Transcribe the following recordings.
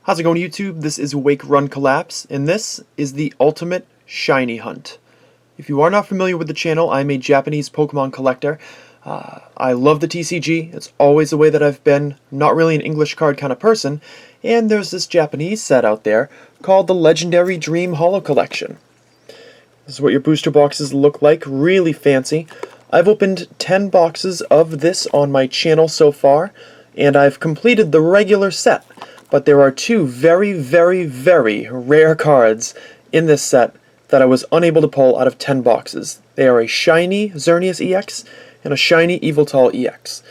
How's it going, YouTube? This is Wake Run Collapse, and this is the ultimate shiny hunt. If you are not familiar with the channel, I'm a Japanese Pokemon collector. I love the TCG. It's always the way that I've been. Not really an English card kind of person, and there's this Japanese set out there called the Legendary Dream Holo Collection. This is what your booster boxes look like, really fancy. I've opened 10 boxes of this on my channel so far, and I've completed the regular set. But there are two very, very, very rare cards in this set that I was unable to pull out of 10 boxes. They are a shiny Xerneas EX and a shiny Yveltal EX.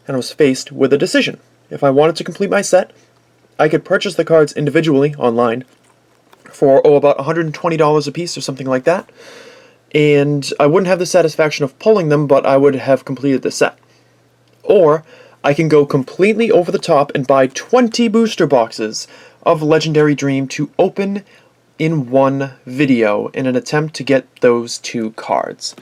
And I was faced with a decision. If I wanted to complete my set, I could purchase the cards individually online for about $120 a piece or something like that. And I wouldn't have the satisfaction of pulling them, but I would have completed the set. Or I can go completely over the top and buy 20 booster boxes of Legendary Dream to open in one video in an attempt to get those two cards.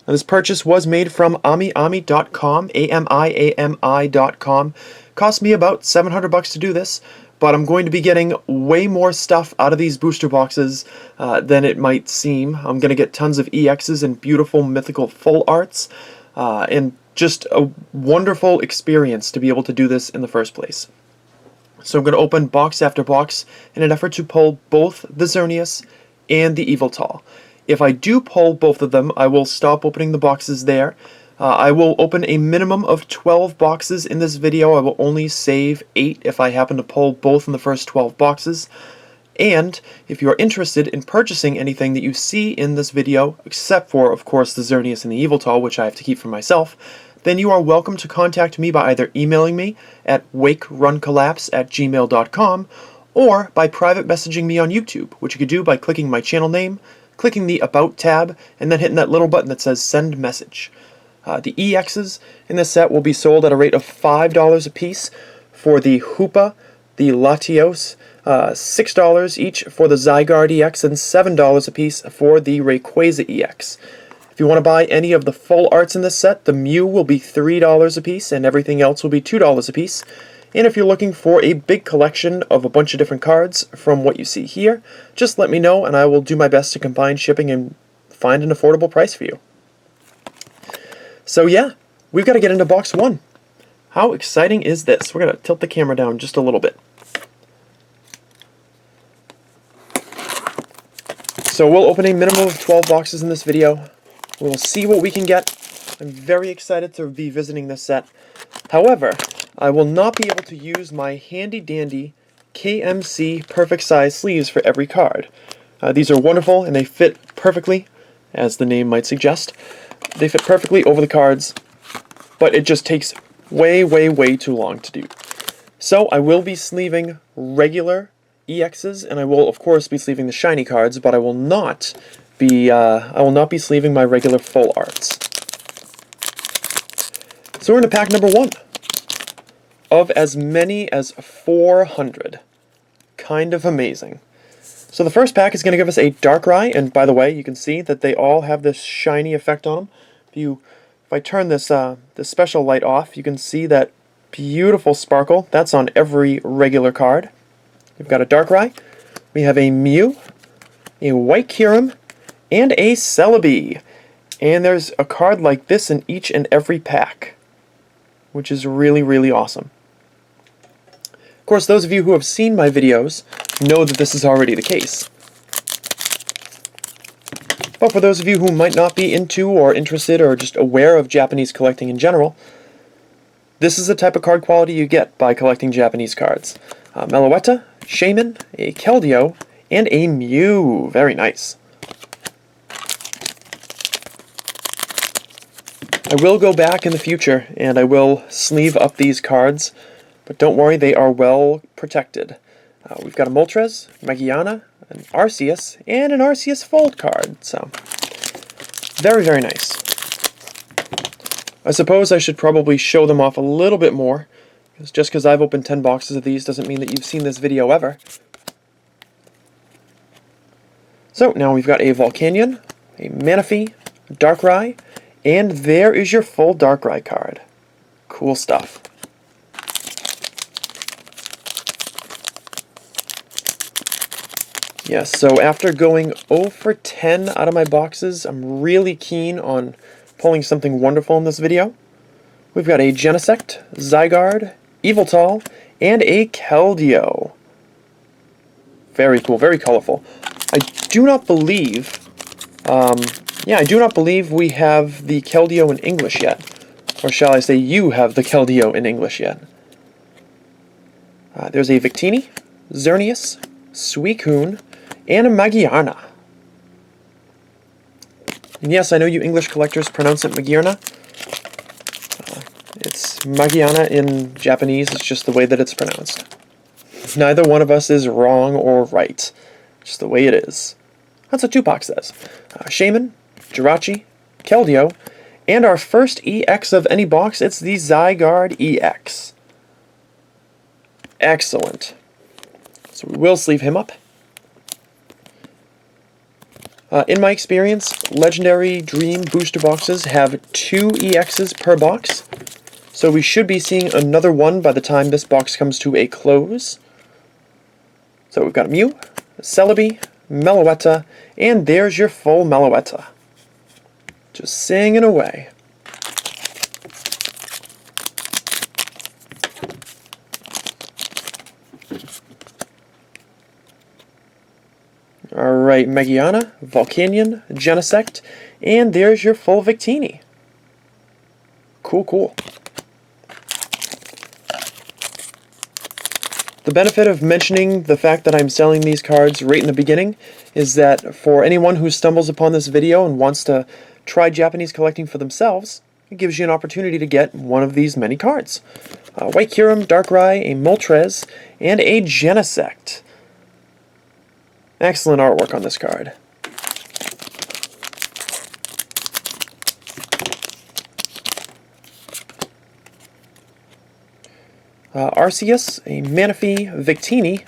Now, this purchase was made from AmiAmi.com, AMIAMI.com. Cost me about $700 to do this, but I'm going to be getting way more stuff out of these booster boxes than it might seem. I'm going to get tons of EXs and beautiful mythical full arts, and just a wonderful experience to be able to do this in the first place. So I'm going to open box after box in an effort to pull both the Xerneas and the Yveltal. If I do pull both of them, I will stop opening the boxes there. I will open a minimum of 12 boxes in this video. I will only save 8 if I happen to pull both in the first 12 boxes. And if you are interested in purchasing anything that you see in this video, except for, of course, the Xerneas and the Yveltal, which I have to keep for myself, then you are welcome to contact me by either emailing me at wakeruncollapse@gmail.com or by private messaging me on YouTube, which you could do by clicking my channel name, clicking the About tab, and then hitting that little button that says Send Message. The EXs in this set will be sold at a rate of $5 a piece for the Hoopa, the Latios, $6 each for the Zygarde EX, and $7 a piece for the Rayquaza EX. If you want to buy any of the full arts in this set, the Mew will be $3 a piece, and everything else will be $2 a piece. And if you're looking for a big collection of a bunch of different cards from what you see here, just let me know, and I will do my best to combine shipping and find an affordable price for you. So yeah, we've got to get into box one. How exciting is this? We're going to tilt the camera down just a little bit. So we'll open a minimum of 12 boxes in this video. We'll see what we can get. I'm very excited to be visiting this set. However, I will not be able to use my handy-dandy KMC perfect size sleeves for every card. These are wonderful and they fit perfectly, as the name might suggest. They fit perfectly over the cards, but it just takes way, way, way too long to do. So I will be sleeving regular EXs, and I will, of course, be sleeving the shiny cards, but I will not be sleeving my regular full arts. So we're into pack number 1 of as many as 400. Kind of amazing. So the first pack is going to give us a Darkrai, and by the way, you can see that they all have this shiny effect on them. If I turn this special light off, you can see that beautiful sparkle. That's on every regular card. We've got a Darkrai, we have a Mew, a White Kyurem, and a Celebi. And there's a card like this in each and every pack, which is really, really awesome. Of course, those of you who have seen my videos know that this is already the case. But for those of you who might not be into or interested or just aware of Japanese collecting in general, this is the type of card quality you get by collecting Japanese cards. Meloetta, Shaman, a Keldeo, and a Mew. Very nice. I will go back in the future and I will sleeve up these cards, but don't worry, they are well protected. We've got a Moltres, Magiana, an Arceus, and an Arceus Fold card, so very, very nice. I suppose I should probably show them off a little bit more, because just because I've opened 10 boxes of these doesn't mean that you've seen this video ever. So now we've got a Volcanion, a Manaphy, a Darkrai, and there is your full Darkrai card. Cool stuff. Yes, so after going 0 for 10 out of my boxes, I'm really keen on pulling something wonderful in this video. We've got a Genesect, Zygarde, Yveltal, and a Keldeo. Very cool, very colorful. I do not believe, I do not believe we have the Keldeo in English yet. Or shall I say you have the Keldeo in English yet. There's a Victini, Xerneas, Suicune, and a Magiana. And yes, I know you English collectors pronounce it Magiana. It's Magiana in Japanese, it's just the way that it's pronounced. Neither one of us is wrong or right. Just the way it is. That's what Tupac says. Shaymin, Jirachi, Keldeo, and our first EX of any box, it's the Zygarde EX. Excellent. So we will sleeve him up. In my experience, Legendary Dream booster boxes have 2 EXs per box. So we should be seeing another one by the time this box comes to a close. So we've got a Mew, a Celebi, Meloetta, and there's your full Meloetta. Just singing away. Alright, Magiana, Volcanion, Genesect, and there's your full Victini. Cool, cool. The benefit of mentioning the fact that I'm selling these cards right in the beginning is that for anyone who stumbles upon this video and wants to try Japanese collecting for themselves, it gives you an opportunity to get one of these many cards. White Kyurem, Darkrai, a Moltres, and a Genesect. Excellent artwork on this card. Arceus, a Manaphy, Victini,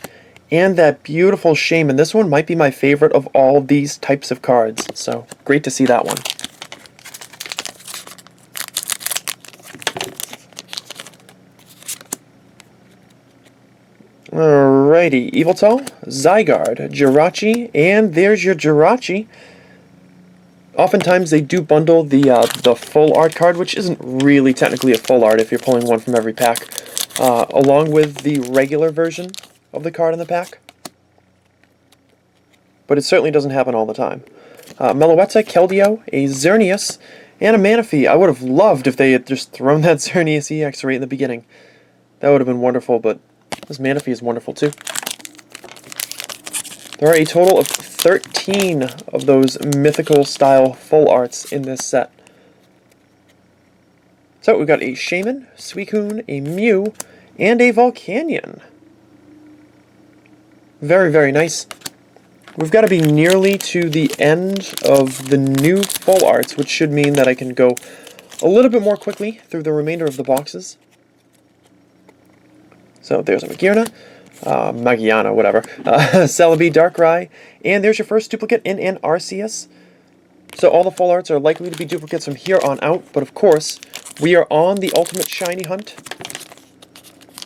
and that beautiful Shaymin. This one might be my favorite of all these types of cards, so great to see that one. Alrighty, Yveltal, Zygarde, Jirachi, and there's your Jirachi. Oftentimes they do bundle the full art card, which isn't really technically a full art if you're pulling one from every pack, along with the regular version of the card in the pack. But it certainly doesn't happen all the time. Meloetta, Keldeo, a Xerneas, and a Manaphy. I would have loved if they had just thrown that Xerneas EX right in the beginning. That would have been wonderful, but this Manaphy is wonderful too. There are a total of 13 of those mythical style full arts in this set. So we've got a Shaymin, Suicune, a Mew, and a Volcanion. Very, very nice. We've got to be nearly to the end of the new full arts, which should mean that I can go a little bit more quickly through the remainder of the boxes. So there's a Magiana, whatever, Celebi, Darkrai, and there's your first duplicate in an Arceus. So all the full arts are likely to be duplicates from here on out, but of course, we are on the ultimate shiny hunt.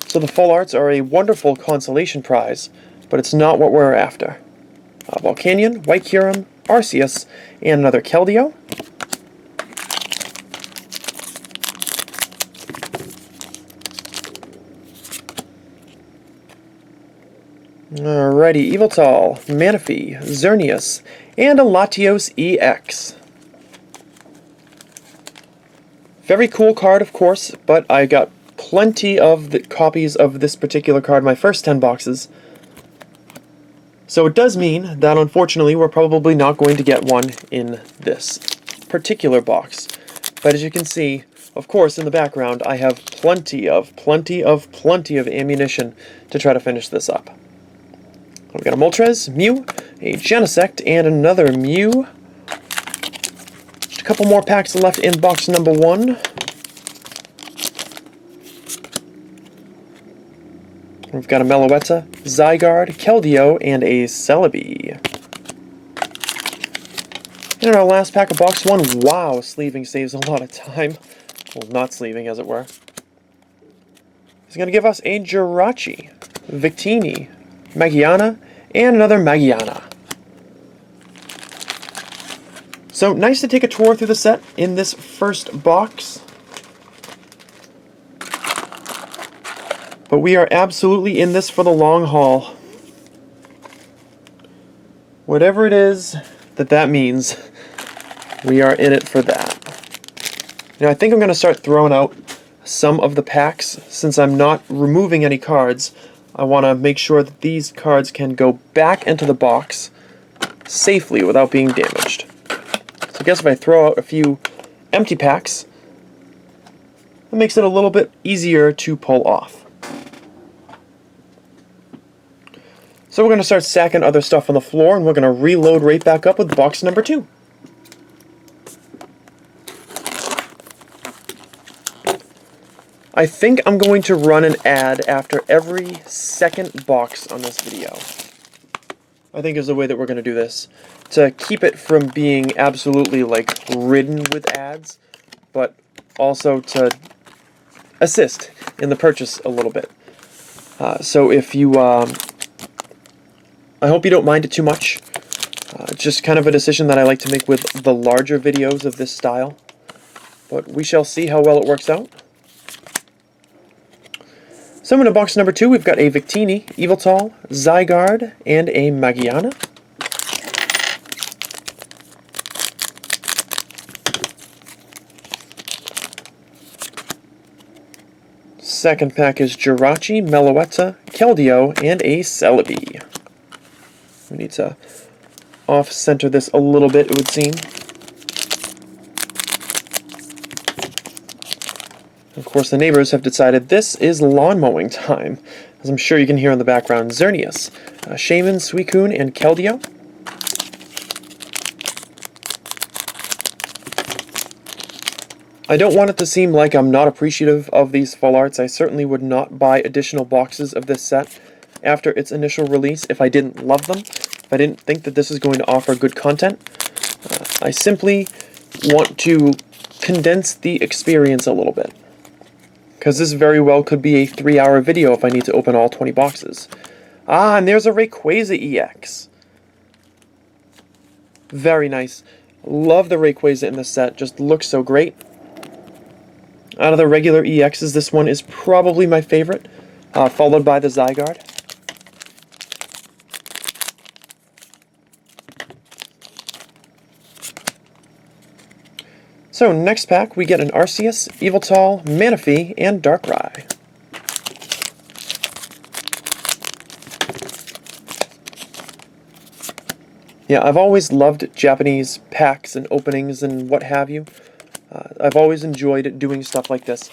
So the full arts are a wonderful consolation prize, but it's not what we're after. Volcanion, White Kyurem, Arceus, and another Keldeo. Alrighty, Yveltal, Manaphy, Xerneas, and a Latios EX. Very cool card, of course, but I got plenty of the copies of this particular card in my first 10 boxes. So it does mean that, unfortunately, we're probably not going to get one in this particular box. But as you can see, of course, in the background, I have plenty of ammunition to try to finish this up. We've got a Moltres, Mew, a Genesect, and another Mew. Just a couple more packs left in box number 1. We've got a Meloetta, Zygarde, Keldeo, and a Celebi. And in our last pack of box 1, wow, sleeving saves a lot of time. Well, not sleeving, as it were. He's going to give us a Jirachi, Victini, Magiana, and another Magiana. So nice to take a tour through the set in this first box. But we are absolutely in this for the long haul. Whatever it is that means, we are in it for that. Now I think I'm going to start throwing out some of the packs. Since I'm not removing any cards, I want to make sure that these cards can go back into the box safely without being damaged. So I guess if I throw out a few empty packs, it makes it a little bit easier to pull off. So we're going to start stacking other stuff on the floor, and we're going to reload right back up with box number 2. I think I'm going to run an ad after every second box on this video. I think is the way that we're going to do this, to keep it from being absolutely like ridden with ads, but also to assist in the purchase a little bit. So if you I hope you don't mind it too much. It's just kind of a decision that I like to make with the larger videos of this style. But we shall see how well it works out. So in box number 2, we've got a Victini, Yveltal, Zygarde, and a Magiana. Second pack is Jirachi, Meloetta, Keldeo, and a Celebi. We need to off-center this a little bit, it would seem. Of course, the neighbors have decided this is lawn mowing time, as I'm sure you can hear in the background. Xerneas, Shaman, Suicune, and Keldeo. I don't want it to seem like I'm not appreciative of these full arts. I certainly would not buy additional boxes of this set after its initial release if I didn't love them, if I didn't think that this is going to offer good content. I simply want to condense the experience a little bit, because this very well could be a 3-hour video if I need to open all 20 boxes. Ah, and there's a Rayquaza EX. Very nice. Love the Rayquaza in this set, just looks so great. Out of the regular EXs, this one is probably my favorite, followed by the Zygarde. So next pack, we get an Arceus, Yveltal, Manaphy, and Darkrai. Yeah, I've always loved Japanese packs and openings and what have you. I've always enjoyed doing stuff like this,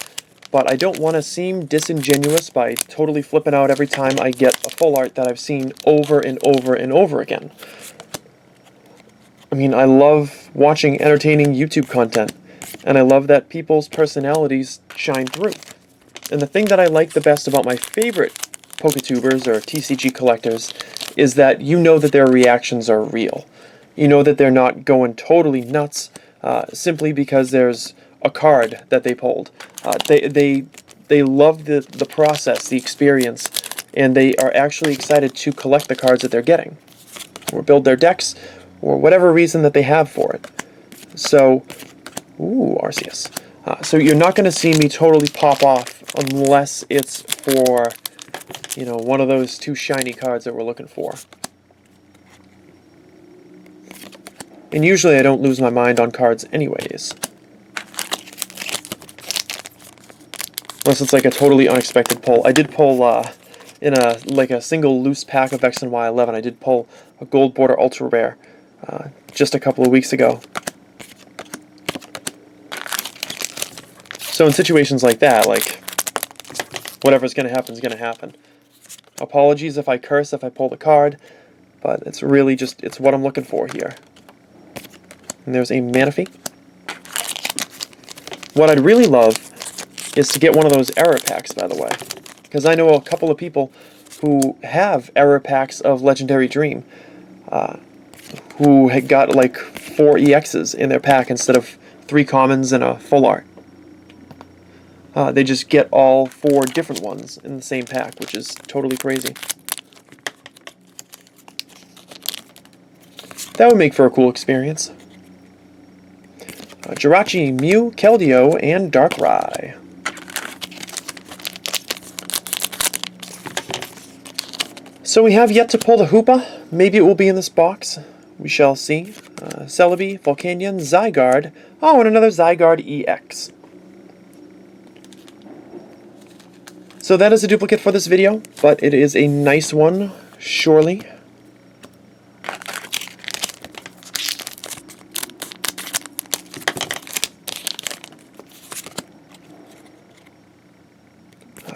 but I don't want to seem disingenuous by totally flipping out every time I get a full art that I've seen over and over and over again. I mean, I love watching entertaining YouTube content, and I love that people's personalities shine through. And the thing that I like the best about my favorite Poketubers or TCG collectors is that you know that their reactions are real. You know that they're not going totally nuts simply because there's a card that they pulled. They love the process, the experience, and they are actually excited to collect the cards that they're getting, or build their decks, or whatever reason that they have for it. So, ooh, Arceus. So you're not going to see me totally pop off unless it's for, you know, one of those 2 shiny cards that we're looking for. And usually I don't lose my mind on cards anyways. Unless it's like a totally unexpected pull. I did pull, in a single loose pack of X and Y 11, I did pull a Gold Border Ultra Rare just a couple of weeks ago. So in situations like that, like, whatever's going to happen is going to happen. Apologies if I curse if I pull the card, but it's really just, it's what I'm looking for here. And there's a Manaphy. What I'd really love is to get one of those error packs, by the way, because I know a couple of people who have error packs of Legendary Dream, who had got like 4 EXs in their pack instead of 3 commons and a full art. They just get all 4 different ones in the same pack, which is totally crazy. That would make for a cool experience. Jirachi, Mew, Keldeo, and Darkrai. So we have yet to pull the Hoopa. Maybe it will be in this box. We shall see. Celebi, Volcanion, Zygarde. Oh, and another Zygarde EX. So that is a duplicate for this video, but it is a nice one, surely.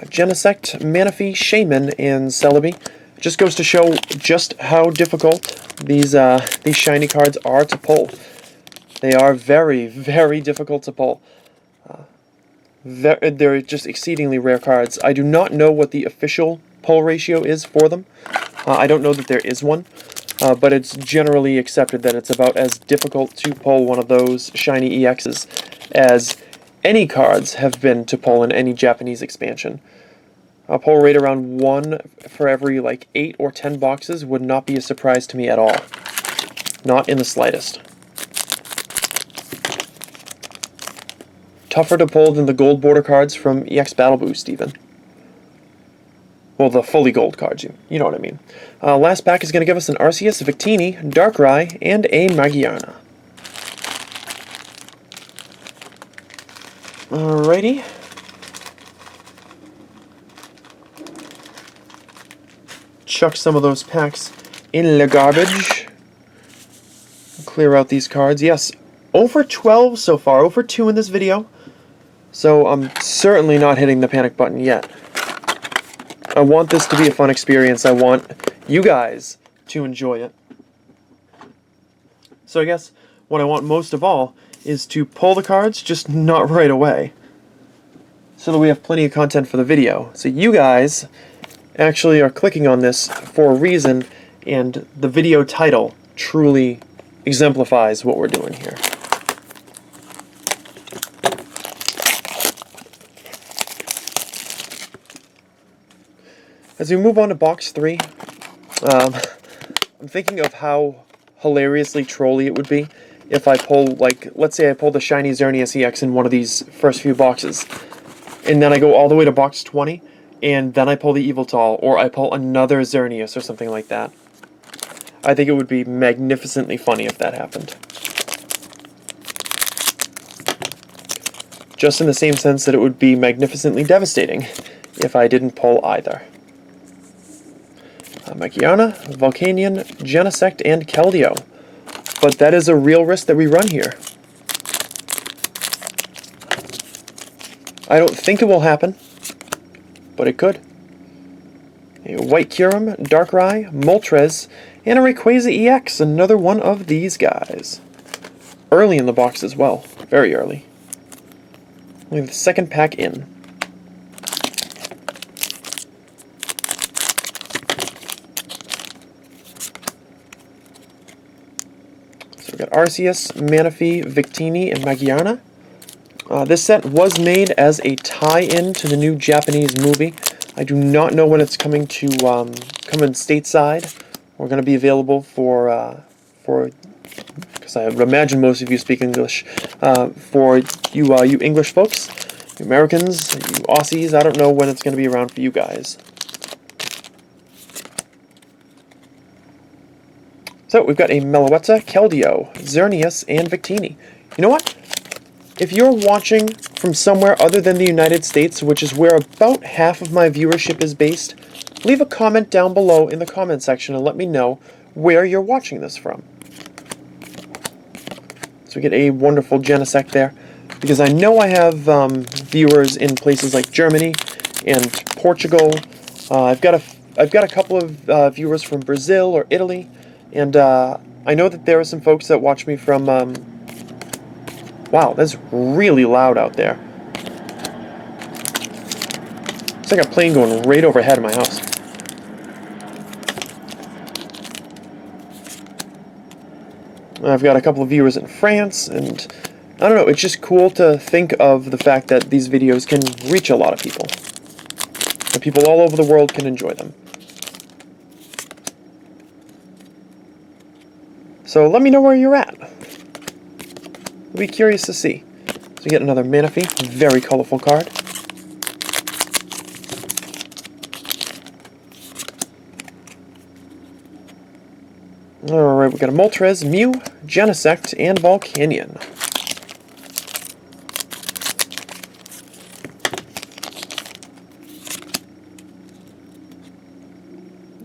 Genesect, Manaphy, Shaman, and Celebi. Just goes to show just how difficult these shiny cards are to pull. They are very, very difficult to pull. They're just exceedingly rare cards. I do not know what the official pull ratio is for them. I don't know that there is one, but it's generally accepted that it's about as difficult to pull one of those shiny EXs as any cards have been to pull in any Japanese expansion. A pull rate around 1 for every like 8 or 10 boxes would not be a surprise to me at all. Not in the slightest. Tougher to pull than the gold border cards from EX Battle Boost even. Well, the fully gold cards, you know what I mean. Last pack is going to give us an Arceus, Victini, Darkrai, and a Magiana. Alrighty. Chuck some of those packs in the garbage. Clear out these cards. Yes, over 12 so far, over 2 in this video. So I'm certainly not hitting the panic button yet. I want this to be a fun experience. I want you guys to enjoy it. So I guess what I want most of all is to pull the cards, just not right away. So that we have plenty of content for the video. So you guys actually are clicking on this for a reason, and the video title truly exemplifies what we're doing here. As we move on to box 3, I'm thinking of how hilariously trolly it would be if I pull, like, let's say I pull the shiny Xerneas EX in one of these first few boxes, and then I go all the way to box 20, and then I pull the Yveltal, or I pull another Xerneas or something like that. I think it would be magnificently funny if that happened. Just in the same sense that it would be magnificently devastating if I didn't pull either. Magiana, Volcanion, Genesect, and Keldeo. But that is a real risk that we run here. I don't think it will happen, but it could. A White Kyurem, Darkrai, Moltres, and a Rayquaza EX, another one of these guys. Early in the box as well, very early. We have the second pack in. So we've got Arceus, Manaphy, Victini, and Magiana. This set was made as a tie-in to the new Japanese movie. I do not know when it's coming to come in stateside. We're going to be available for because I imagine most of you speak English. For you English folks, you Americans, you Aussies, I don't know when it's going to be around for you guys. So we've got a Meloetta, Keldeo, Xerneas, and Victini. You know what? If you're watching from somewhere other than the United States, which is where about half of my viewership is based, leave a comment down below in the comment section and let me know where you're watching this from. So we get a wonderful Genesect there, because I know I have viewers in places like Germany and Portugal. I've got a couple of viewers from Brazil or Italy, and I know that there are some folks that watch me from wow, that's really loud out there. It's like a plane going right overhead of my house. I've got a couple of viewers in France, and I don't know, it's just cool to think of the fact that these videos can reach a lot of people. And people all over the world can enjoy them. So let me know where you're at. I'll be curious to see. So we get another Manaphy, very colorful card. Alright, we got a Moltres, Mew, Genesect, and Volcanion.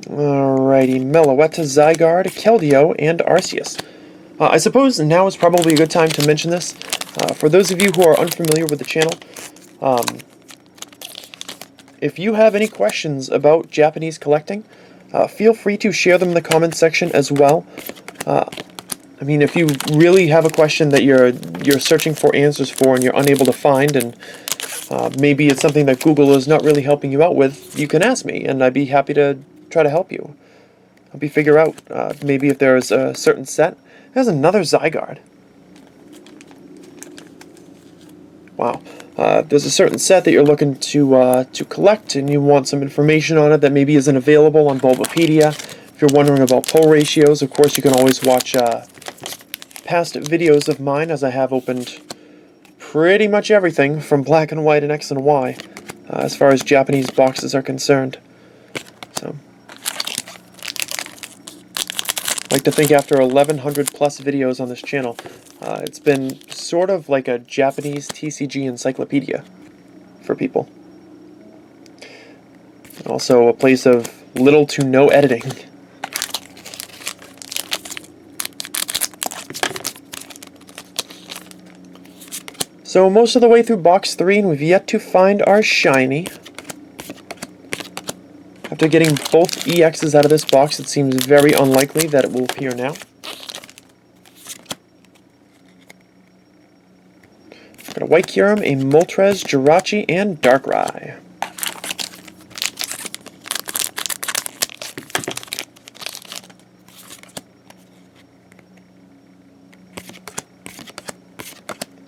Alrighty, Meloetta, Zygarde, Keldeo, and Arceus. I suppose now is probably a good time to mention this. For those of you who are unfamiliar with the channel, if you have any questions about Japanese collecting, feel free to share them in the comments section as well. I mean, if you really have a question that you're searching for answers for and you're unable to find, and maybe it's something that Google is not really helping you out with, you can ask me, and I'd be happy to try to help you. Help you figure out maybe if there's a certain set. There's another Zygarde. Wow. There's a certain set that you're looking to collect, and you want some information on it that maybe isn't available on Bulbapedia. If you're wondering about pull ratios, of course you can always watch past videos of mine, as I have opened pretty much everything from Black and White and X and Y, as far as Japanese boxes are concerned. So, I like to think after 1,100 plus videos on this channel, it's been sort of like a Japanese TCG encyclopedia for people. Also a place of little to no editing. So most of the way through box 3, and we've yet to find our shiny. After getting both EXs out of this box, it seems very unlikely that it will appear now. Got a White Kyurem, a Moltres, Jirachi, and Darkrai.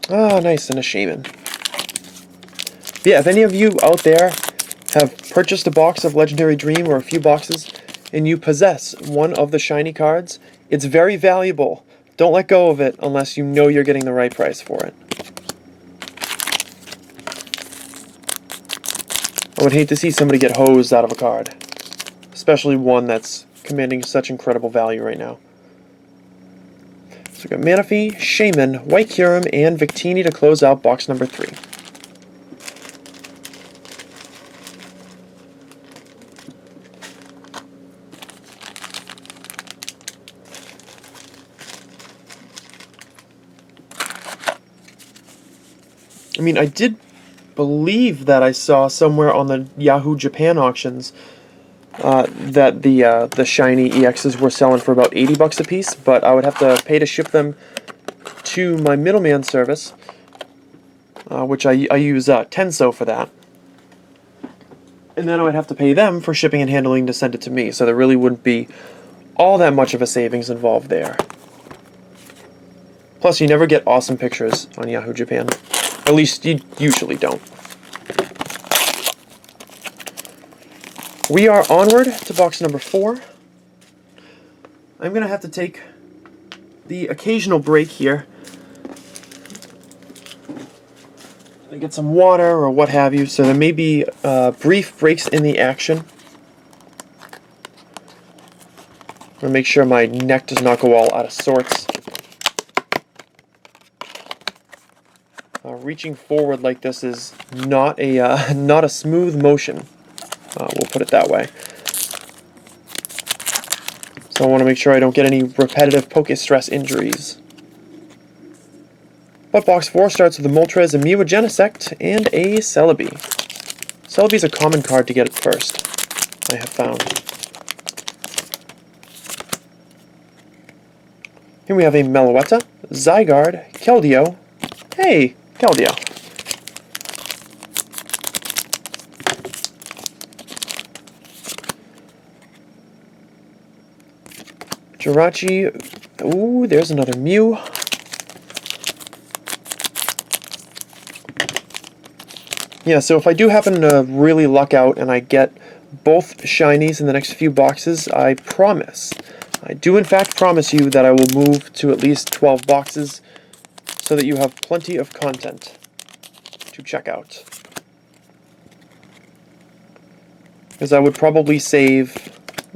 Ah, nice, and a Shaman. Yeah, if any of you out there have purchased a box of Legendary Dream or a few boxes, and you possess one of the shiny cards, it's very valuable. Don't let go of it unless you know you're getting the right price for it. I would hate to see somebody get hosed out of a card, especially one that's commanding such incredible value right now. So we've got Manaphy, Shaman, White Kyurem, and Victini to close out box number 3. I mean, I did believe that I saw somewhere on the Yahoo Japan auctions that the shiny EXs were selling for about 80 bucks a piece, but I would have to pay to ship them to my middleman service, which I use Tenso for that. And then I would have to pay them for shipping and handling to send it to me, so there really wouldn't be all that much of a savings involved there. Plus, you never get awesome pictures on Yahoo Japan. At least you usually don't. We are onward to box number 4. I'm going to have to take the occasional break here and get some water or what have you, so there may be brief breaks in the action. I'm going to make sure my neck does not go all out of sorts. Reaching forward like this is not a smooth motion. We'll put it that way. So I want to make sure I don't get any repetitive Pokestress injuries. But box 4 starts with a Moltres, a Mew, a Genesect, and a Celebi. Celebi's a common card to get at first, I have found. Here we have a Meloetta, Zygarde, Keldeo. Hey, Keldeo. Jirachi. Ooh, there's another Mew. Yeah, so if I do happen to really luck out and I get both shinies in the next few boxes, I promise, I do in fact promise you that I will move to at least 12 boxes so that you have plenty of content to check out. Because I would probably save...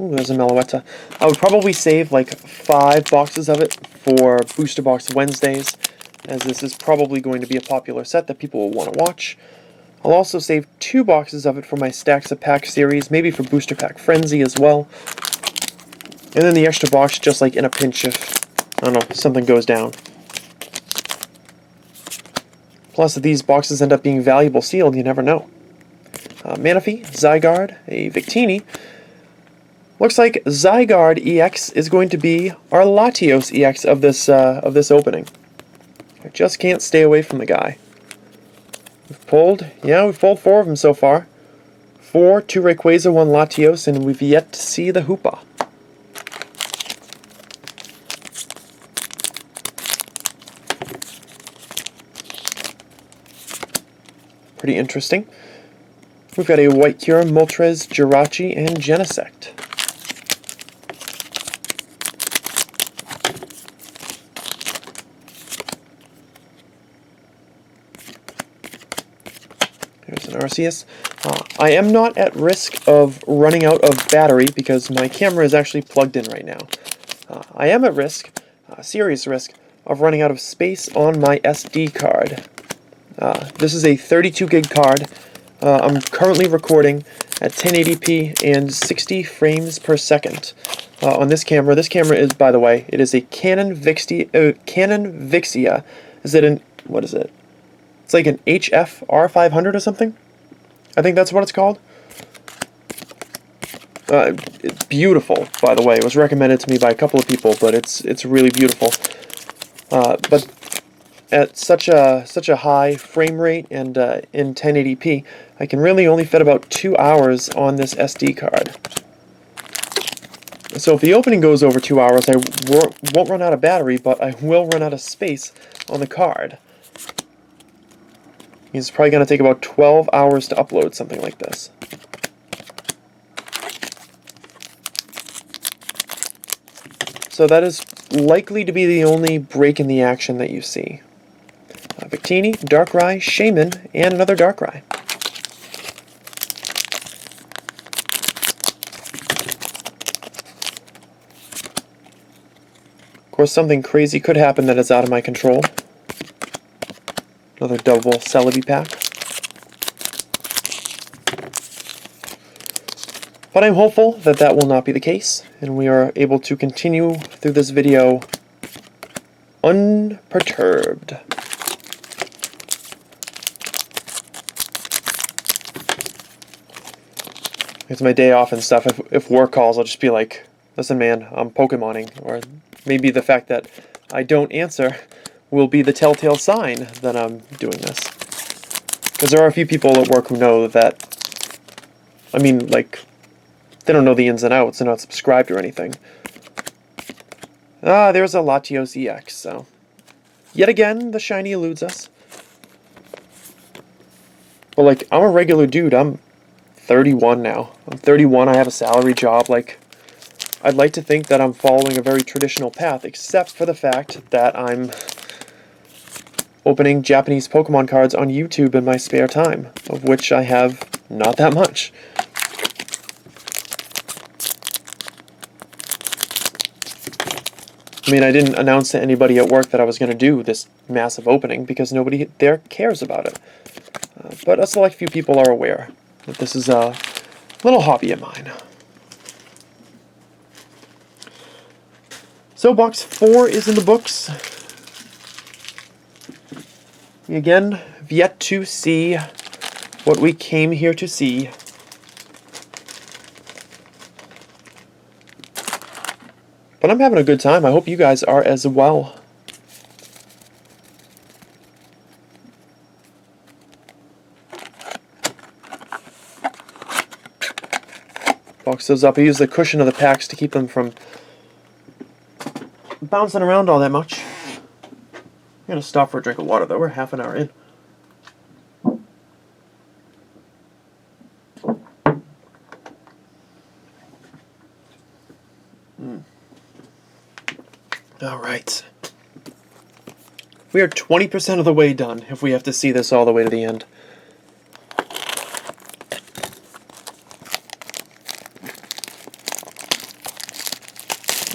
Ooh, there's a Meloetta. I would probably save like 5 boxes of it for Booster Box Wednesdays, as this is probably going to be a popular set that people will want to watch. I'll also save 2 boxes of it for my Stacks of Pack series, maybe for Booster Pack Frenzy as well. And then the extra box just like in a pinch if, I don't know, something goes down. Plus, if these boxes end up being valuable sealed, you never know. Manaphy, Zygarde, a Victini. Looks like Zygarde EX is going to be our Latios EX of this opening. I just can't stay away from the guy. We've pulled 4 of them so far. 4, 2 Rayquaza, 1 Latios, and we've yet to see the Hoopa. Pretty interesting. We've got a White Kyurem, Moltres, Jirachi, and Genesect. There's an Arceus. I am not at risk of running out of battery because my camera is actually plugged in right now. I am at risk, serious risk, of running out of space on my SD card. This is a 32 gig card. I'm currently recording at 1080p and 60 frames per second on this camera. This camera is, by the way, it is a Canon Vixia. Is it an, what is it? It's like an HF R500 or something? I think that's what it's called. It's beautiful, by the way. It was recommended to me by a couple of people, but it's really beautiful. But at such a high frame rate and in 1080p, I can really only fit about 2 hours on this SD card. So if the opening goes over 2 hours, I won't run out of battery, but I will run out of space on the card. It's probably going to take about 12 hours to upload something like this. So that is likely to be the only break in the action that you see. Victini, Darkrai, Shaman, and another Darkrai. Of course, something crazy could happen that is out of my control. Another double Celebi pack. But I'm hopeful that that will not be the case, and we are able to continue through this video unperturbed. It's my day off and stuff. If work calls, I'll just be like, listen man, I'm Pokemoning. Or maybe the fact that I don't answer will be the telltale sign that I'm doing this. Because there are a few people at work who know that, I mean, like, they don't know the ins and outs. They're not subscribed or anything. Ah, there's a Latios EX, so. Yet again, the shiny eludes us. But, like, I'm a regular dude. I'm 31 now. I'm 31, I have a salary job. Like, I'd like to think that I'm following a very traditional path, except for the fact that I'm opening Japanese Pokemon cards on YouTube in my spare time, of which I have not that much. I mean, I didn't announce to anybody at work that I was going to do this massive opening because nobody there cares about it. But a select few people are aware that this is a little hobby of mine. So box 4 is in the books. We again have yet to see what we came here to see. But I'm having a good time. I hope you guys are as well. Box those up. I use the cushion of the packs to keep them from bouncing around all that much. I'm going to stop for a drink of water, though. We're half an hour in. All right. We are 20% of the way done if we have to see this all the way to the end.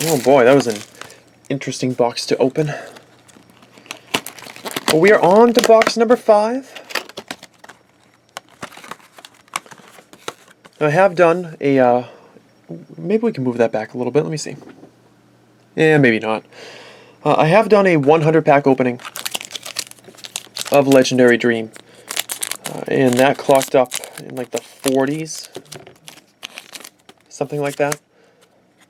Oh boy, that was an interesting box to open. Well, we are on to box number 5. I have done a, maybe we can move that back a little bit, let me see. Yeah, maybe not. I have done a 100 pack opening of Legendary Dream. And that clocked up in like the 40s. Something like that.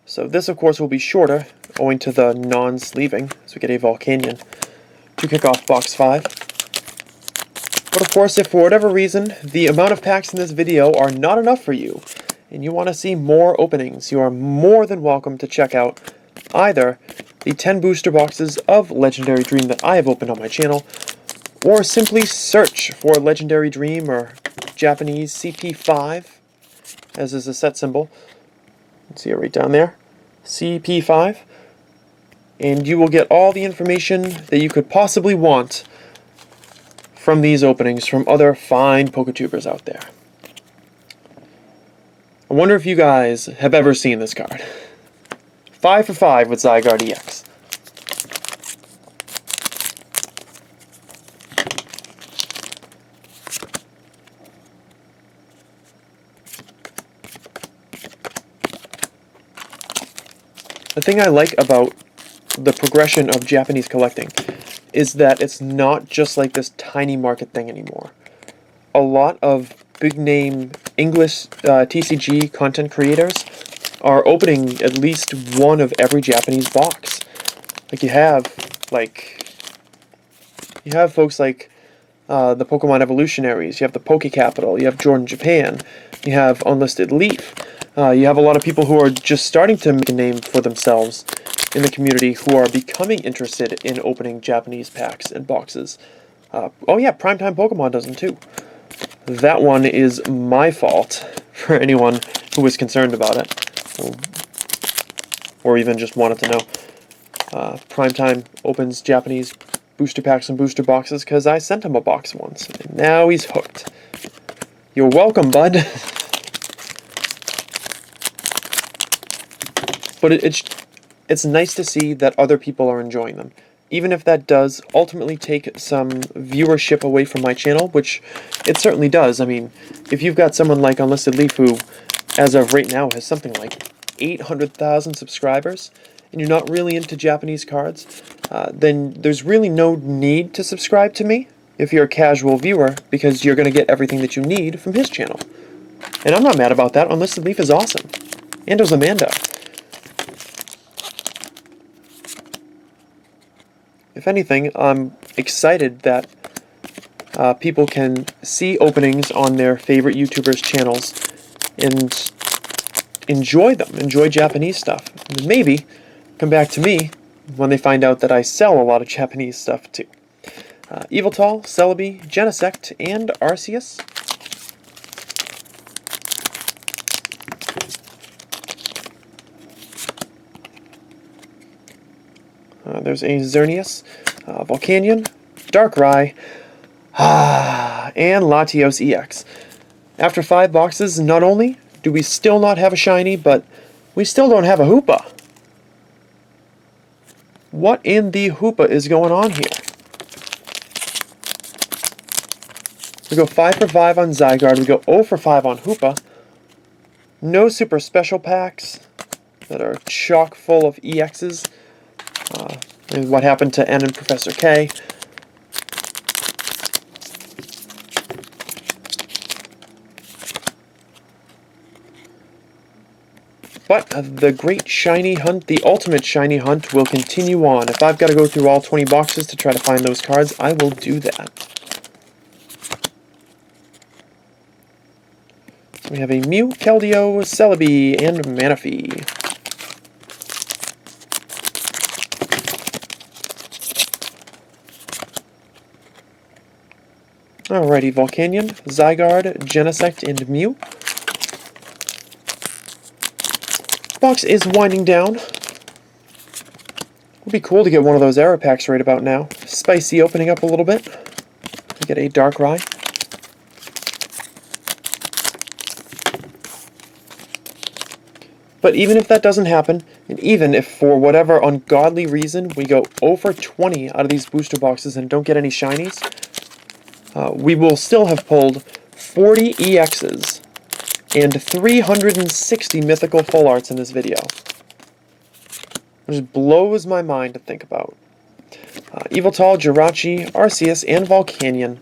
So this, of course, will be shorter, owing to the non-sleeving, so we get a Volcanion to kick off box 5. But of course, if for whatever reason, the amount of packs in this video are not enough for you, and you want to see more openings, you are more than welcome to check out either the 10 booster boxes of Legendary Dream that I have opened on my channel, or simply search for Legendary Dream or Japanese CP5, as is a set symbol. See it right down there, CP5, and you will get all the information that you could possibly want from these openings from other fine PokeTubers out there. I wonder if you guys have ever seen this card. 5 for 5 with Zygarde EX. The thing I like about the progression of Japanese collecting is that it's not just like this tiny market thing anymore. A lot of big name English TCG content creators are opening at least one of every Japanese box. Like you have folks like the Pokemon Evolutionaries, you have the Poke Capital, you have Jordan Japan, you have Unlisted Leaf. You have a lot of people who are just starting to make a name for themselves in the community who are becoming interested in opening Japanese packs and boxes. Oh yeah, Primetime Pokemon does them too. That one is my fault for anyone who was concerned about it, or even just wanted to know. Primetime opens Japanese booster packs and booster boxes because I sent him a box once, and now he's hooked. You're welcome, bud. But it's nice to see that other people are enjoying them. Even if that does ultimately take some viewership away from my channel, which it certainly does. I mean, if you've got someone like Unlisted Leaf who, as of right now, has something like 800,000 subscribers, and you're not really into Japanese cards, then there's really no need to subscribe to me if you're a casual viewer, because you're going to get everything that you need from his channel. And I'm not mad about that. Unlisted Leaf is awesome. And does Amanda. If anything, I'm excited that people can see openings on their favorite YouTubers' channels and enjoy them, enjoy Japanese stuff. And maybe come back to me when they find out that I sell a lot of Japanese stuff too. Yveltal, Celebi, Genesect, and Arceus. There's a Xerneas, Volcanion, Darkrai, and Latios EX. After 5 boxes, not only do we still not have a shiny, but we still don't have a Hoopa. What in the Hoopa is going on here? We go 5 for 5 on Zygarde, we go 0 for 5 on Hoopa. No super special packs that are chock full of EXs. And what happened to N and Professor K. But the great shiny hunt, the ultimate shiny hunt, will continue on. If I've got to go through all 20 boxes to try to find those cards, I will do that. So we have a Mew, Keldeo, Celebi, and Manaphy. Alrighty, Volcanion, Zygarde, Genesect, and Mew. Box is winding down. Would be cool to get one of those error packs right about now. Spicy opening up a little bit. We get a Darkrai. But even if that doesn't happen, and even if for whatever ungodly reason we go 0 for 20 out of these booster boxes and don't get any shinies, we will still have pulled 40 EXs and 360 mythical full arts in this video. Which just blows my mind to think about. Yveltal, Jirachi, Arceus, and Volcanion.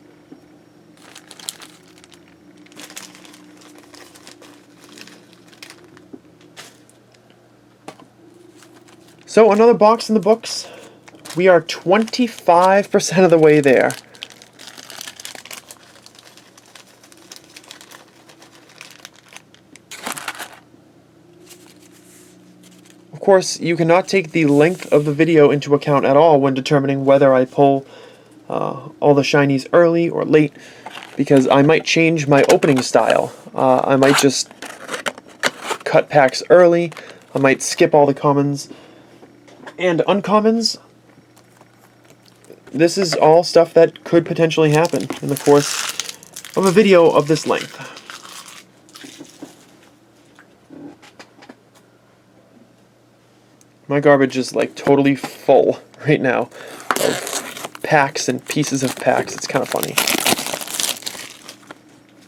So another box in the books. We are 25% of the way there. Of course, you cannot take the length of the video into account at all when determining whether I pull all the shinies early or late, because I might change my opening style. I might just cut packs early, I might skip all the commons and uncommons. This is all stuff that could potentially happen in the course of a video of this length. My garbage is like totally full right now of packs and pieces of packs. It's kind of funny.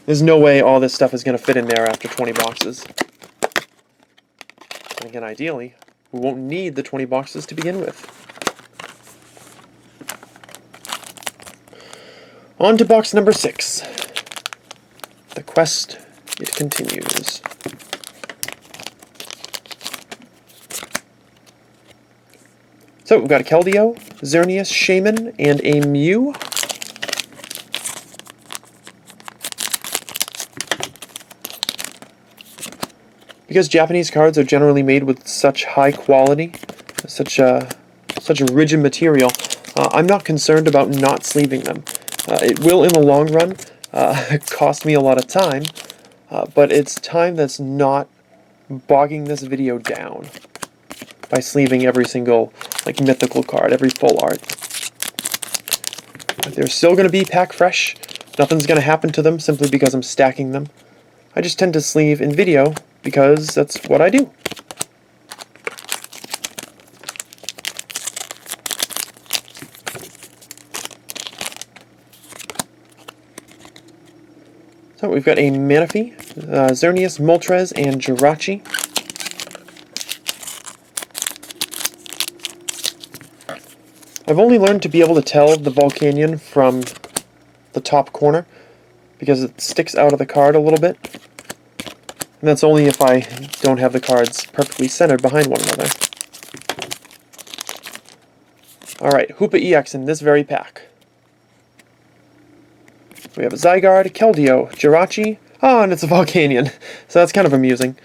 There's no way all this stuff is going to fit in there after 20 boxes. And again, ideally, we won't need the 20 boxes to begin with. On to box number 6. The quest, it continues. So we've got a Keldeo, Xerneas, Shaman, and a Mew. Because Japanese cards are generally made with such high quality, such a rigid material, I'm not concerned about not sleeving them. It will, in the long run, cost me a lot of time, but it's time that's not bogging this video down by sleeving every single mythical card, every full art. They're still going to be pack fresh. Nothing's going to happen to them simply because I'm stacking them. I just tend to sleeve in video because that's what I do. So we've got a Manaphy, Xerneas, Moltres, and Jirachi. I've only learned to be able to tell the Volcanion from the top corner because it sticks out of the card a little bit. And that's only if I don't have the cards perfectly centered behind one another. Alright, Hoopa EX in this very pack. We have a Zygarde, Keldeo, Jirachi, and it's a Volcanion. So that's kind of amusing.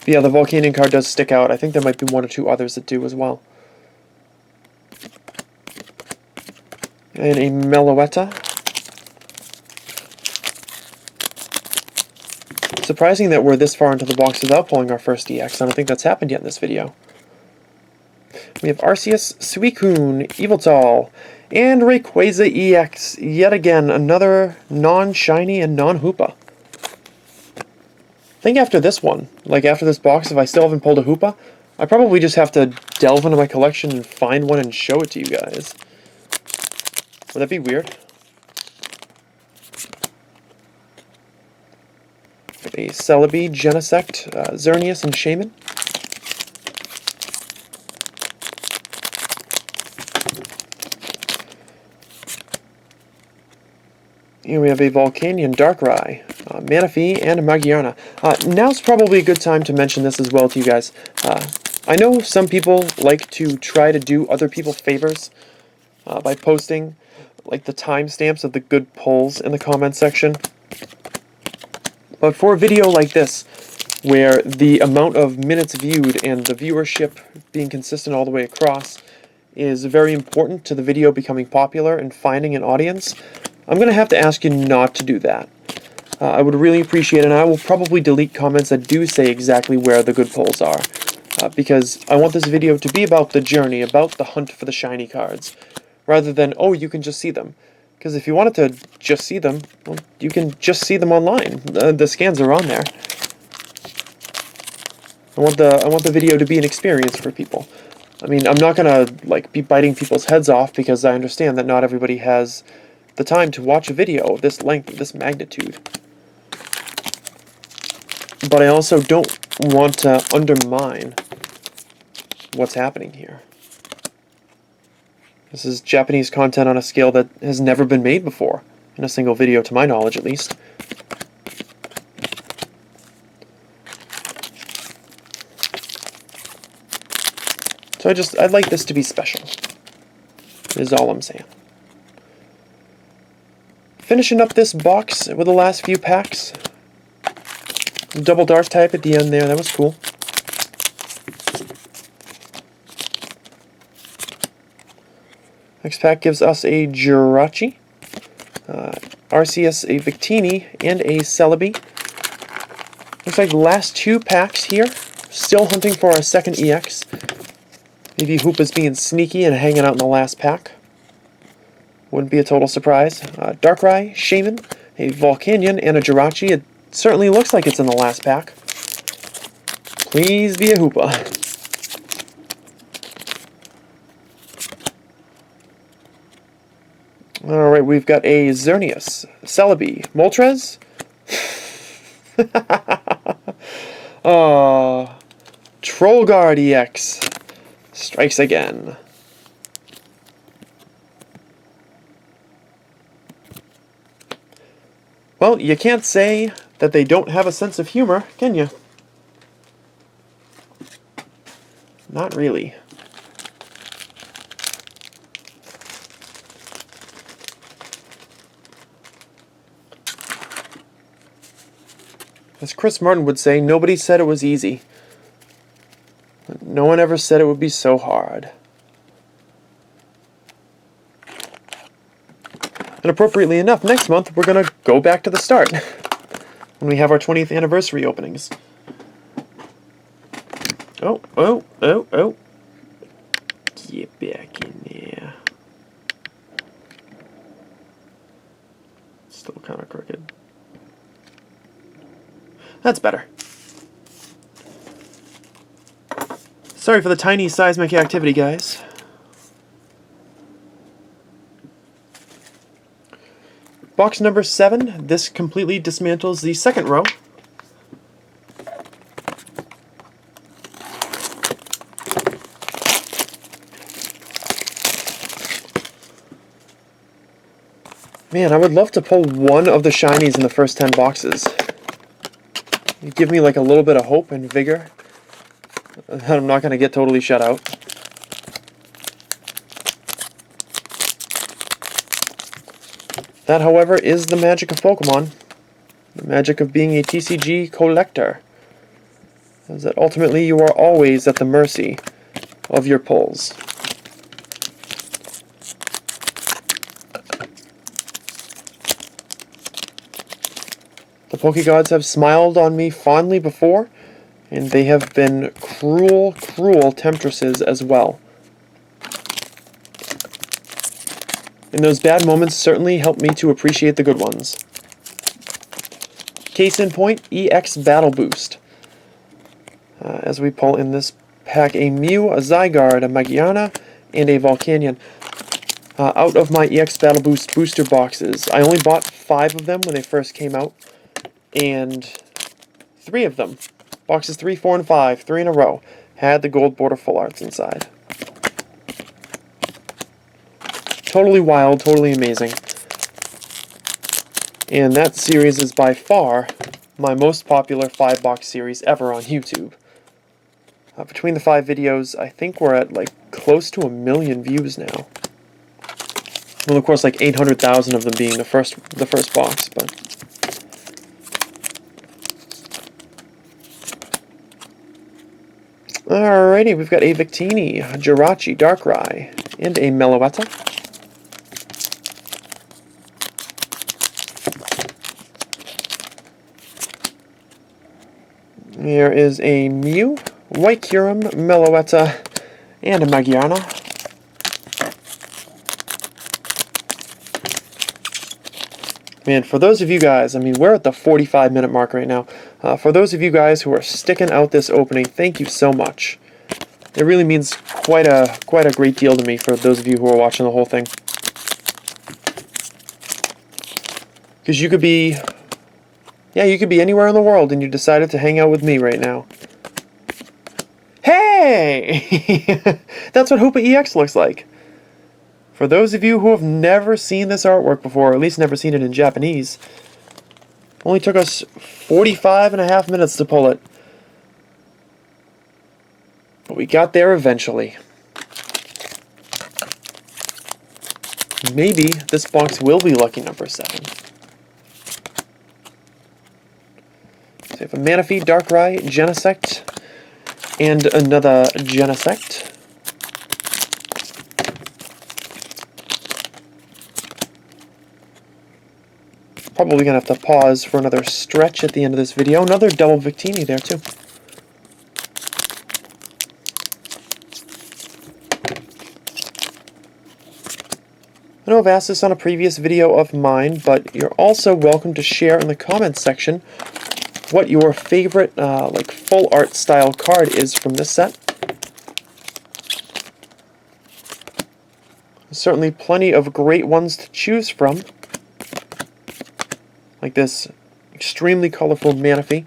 But yeah, the Volcanion card does stick out. I think there might be one or two others that do as well. And a Meloetta. Surprising that we're this far into the box without pulling our first EX. I don't think that's happened yet in this video. We have Arceus, Suicune, Yveltal, and Rayquaza EX. Yet again, another non-shiny and non-Hoopa. I think after this one, after this box, if I still haven't pulled a Hoopa, I probably just have to delve into my collection and find one and show it to you guys. Would that be weird? A Celebi, Genesect, Xerneas, and Shaman. Here we have a Volcanion, Darkrai, Manaphy, and a Magiarna. Now's probably a good time to mention this as well to you guys. I know some people like to try to do other people favors by posting the timestamps of the good pulls in the comment section. But for a video like this, where the amount of minutes viewed and the viewership being consistent all the way across is very important to the video becoming popular and finding an audience, I'm going to have to ask you not to do that. I would really appreciate it, and I will probably delete comments that do say exactly where the good pulls are. Because I want this video to be about the journey, about the hunt for the shiny cards, rather than, oh, you can just see them. Because if you wanted to just see them, well, you can just see them online. The scans are on there. I want the video to be an experience for people. I mean, I'm not gonna like be biting people's heads off because I understand that not everybody has the time to watch a video of this length, of this magnitude. But I also don't want to undermine what's happening here. This is Japanese content on a scale that has never been made before, in a single video, to my knowledge at least. So I'd like this to be special, is all I'm saying. Finishing up this box with the last few packs. Double dark type at the end there, that was cool. Next pack gives us a Jirachi, Arceus, a Victini, and a Celebi. Looks like the last two packs here. Still hunting for our second EX. Maybe Hoopa's being sneaky and hanging out in the last pack. Wouldn't be a total surprise. Darkrai, Shaman, a Volcanion, and a Jirachi. It certainly looks like it's in the last pack. Please be a Hoopa. Alright, we've got a Xerneas, Celebi, Moltres. Trollguard EX strikes again. Well, you can't say that they don't have a sense of humor, can you? Not really. As Chris Martin would say, nobody said it was easy. No one ever said it would be so hard. And appropriately enough, next month we're going to go back to the start when we have our 20th anniversary openings. Oh. Get back in there. Still kind of crooked. That's better. Sorry for the tiny seismic activity, guys. Box number 7. This completely dismantles the second row. Man, I would love to pull one of the shinies in the first 10 boxes. It'd give me like a little bit of hope and vigor. I'm not going to get totally shut out. That, however, is the magic of Pokemon. The magic of being a TCG collector. Is that ultimately you are always at the mercy of your pulls. The Pokegods have smiled on me fondly before, and they have been cruel, cruel temptresses as well. And those bad moments certainly help me to appreciate the good ones. Case in point, EX Battle Boost. As we pull in this pack a Mew, a Zygarde, a Magiana, and a Volcanion. Out of my EX Battle Boost booster boxes, I only bought 5 of them when they first came out, and 3 of them, boxes 3, 4, and 5, 3 in a row, had the gold border full arts inside. Totally wild, totally amazing. And that series is by far my most popular 5-box series ever on YouTube. Between the 5 videos, I think we're at like close to 1 million views now. Well, of course, like 800,000 of them being the first box, but alrighty, we've got a Victini, a Jirachi, Darkrai, and a Meloetta. Here is a Mew, White Kyurem, Meloetta, and a Magiana. Man, for those of you guys, I mean, we're at the 45-minute mark right now. For those of you guys who are sticking out this opening, thank you so much. It really means quite a great deal to me for those of you who are watching the whole thing. Because you could be, yeah, you could be anywhere in the world and you decided to hang out with me right now. Hey! That's what Hoopa EX looks like. For those of you who have never seen this artwork before, or at least never seen it in Japanese, only took us 45.5 minutes to pull it. But we got there eventually. Maybe this box will be lucky number 7. So we have a Manaphy, Darkrai, Genesect, and another Genesect. Probably going to have to pause for another stretch at the end of this video. Another double Victini there, too. I know I've asked this on a previous video of mine, but you're also welcome to share in the comments section what your favorite like full art style card is from this set. There's certainly plenty of great ones to choose from. Like this extremely colorful Manaphy.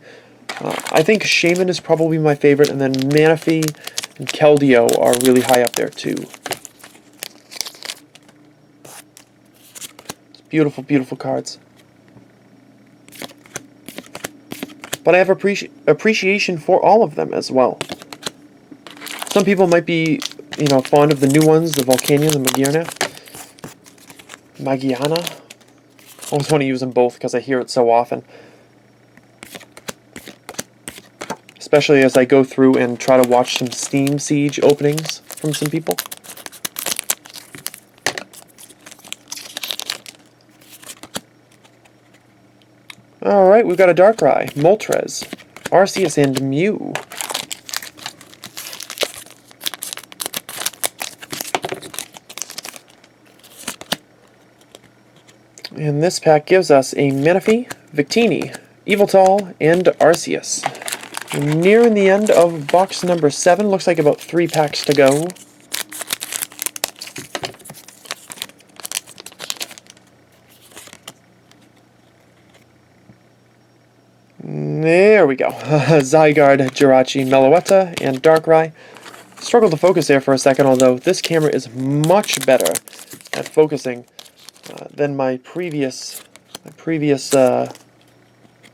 I think Shaman is probably my favorite, and then Manaphy and Keldeo are really high up there too. It's beautiful, beautiful cards. But I have appreciation for all of them as well. Some people might be, fond of the new ones, the Volcanion, the Magiana. I always want to use them both because I hear it so often. Especially as I go through and try to watch some Steam Siege openings from some people. Alright, we've got a Darkrai, Moltres, Arceus, and Mew. And this pack gives us a Manaphy, Victini, Yveltal, and Arceus. We're nearing the end of box number 7. Looks like about 3 packs to go. There we go. Zygarde, Jirachi, Meloetta, and Darkrai. Struggled to focus there for a second, although this camera is much better at focusing than my previous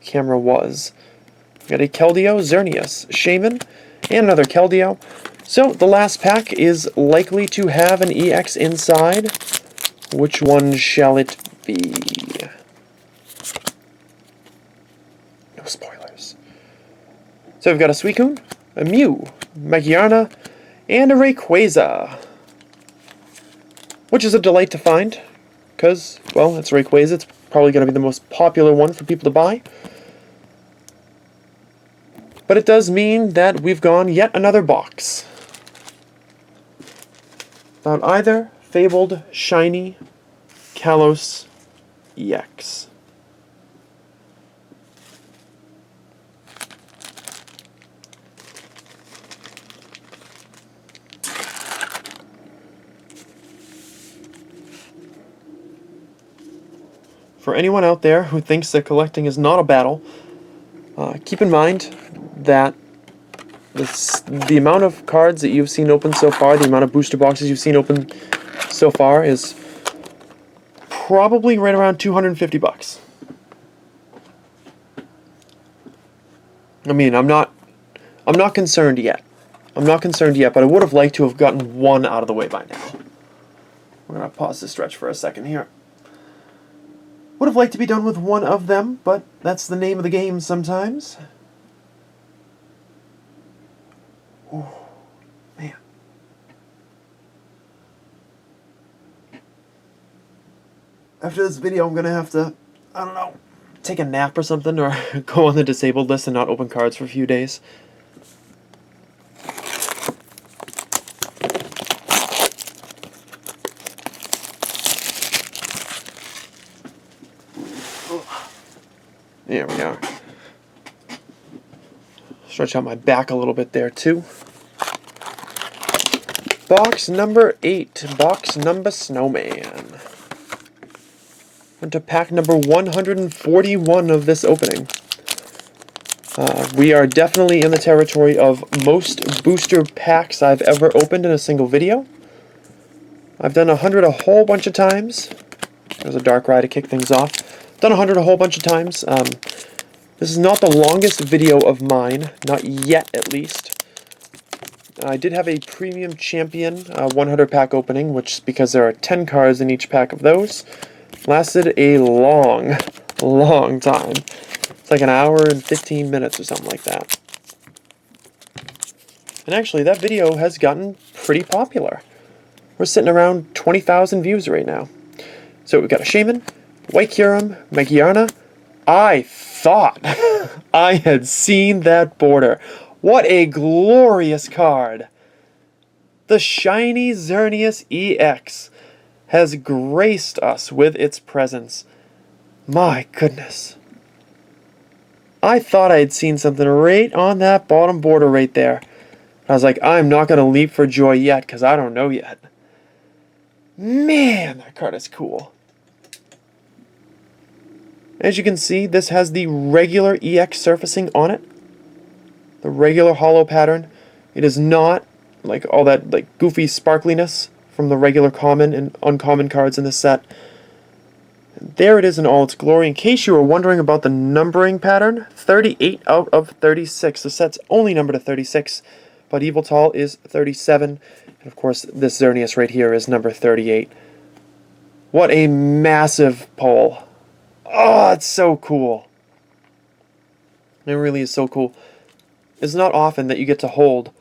camera was. We got a Keldeo, Xerneas, Shaman, and another Keldeo. So the last pack is likely to have an EX inside. Which one shall it be? No spoilers. So we've got a Suicune, a Mew, Magiana, and a Rayquaza. Which is a delight to find, because, well, it's Rayquaza. It's probably going to be the most popular one for people to buy. But it does mean that we've gone yet another box. Without either Fabled, Shiny, Kalos, EX. For anyone out there who thinks that collecting is not a battle, keep in mind that the amount of cards that you've seen open so far, the amount of booster boxes you've seen open so far, is probably right around $250. I mean, I'm not concerned yet. I'm not concerned yet, but I would have liked to have gotten one out of the way by now. We're gonna pause the stretch for a second here. Would have liked to be done with one of them, but that's the name of the game sometimes. Oh, man. After this video, I'm going to have to, I don't know, take a nap or something, or go on the disabled list and not open cards for a few days. There we are. Stretch out my back a little bit there too. Box number 8, box number Snowman. Into pack number 141 of this opening. We are definitely in the territory of most booster packs I've ever opened in a single video. I've done 100 a whole bunch of times. There's a Darkrai to kick things off. Done 100 a whole bunch of times. This is not the longest video of mine, not yet at least. I did have a Premium Champion 100 pack opening, which, because there are 10 cards in each pack of those, lasted a long, long time. It's like an hour and 15 minutes or something like that. And actually, that video has gotten pretty popular. We're sitting around 20,000 views right now. So we've got a Shaman, White Kyurem, Magiarna. I thought I had seen that border. What a glorious card! The shiny Xerneas EX has graced us with its presence. My goodness. I thought I had seen something right on that bottom border right there. I was like, I'm not going to leap for joy yet, because I don't know yet. Man, that card is cool. As you can see, this has the regular EX surfacing on it. The regular hollow pattern. It is not like all that like goofy sparkliness from the regular common and uncommon cards in this set. And there it is in all its glory. In case you were wondering about the numbering pattern, 38 out of 36. The set's only numbered to 36, but Yveltal is 37. And of course, this Xerneas right here is number 38. What a massive pull. Oh, it's so cool. It really is so cool. It's not often that you get to hold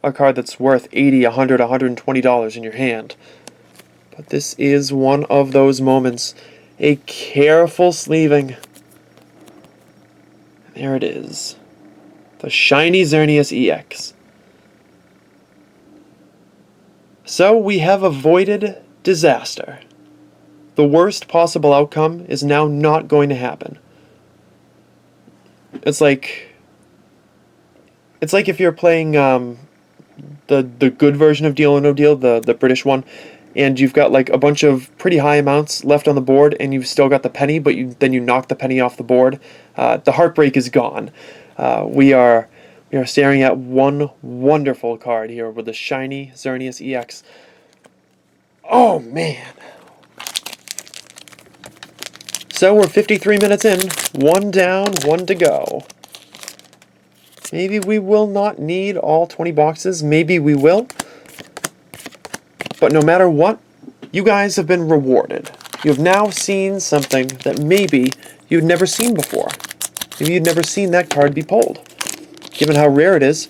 a card that's worth $80, $100, $120 in your hand. But this is one of those moments. A careful sleeving. There it is. The shiny Xerneas EX. So we have avoided disaster. The worst possible outcome is now not going to happen. It's like if you're playing the good version of Deal or No Deal, the British one, and you've got like a bunch of pretty high amounts left on the board, and you've still got the penny, but then you knock the penny off the board. The heartbreak is gone. We are staring at one wonderful card here with the shiny Xerneas EX. Oh man. So we're 53 minutes in, one down, one to go. Maybe we will not need all 20 boxes, maybe we will. But no matter what, you guys have been rewarded. You have now seen something that maybe you'd never seen before. Maybe you'd never seen that card be pulled. Given how rare it is,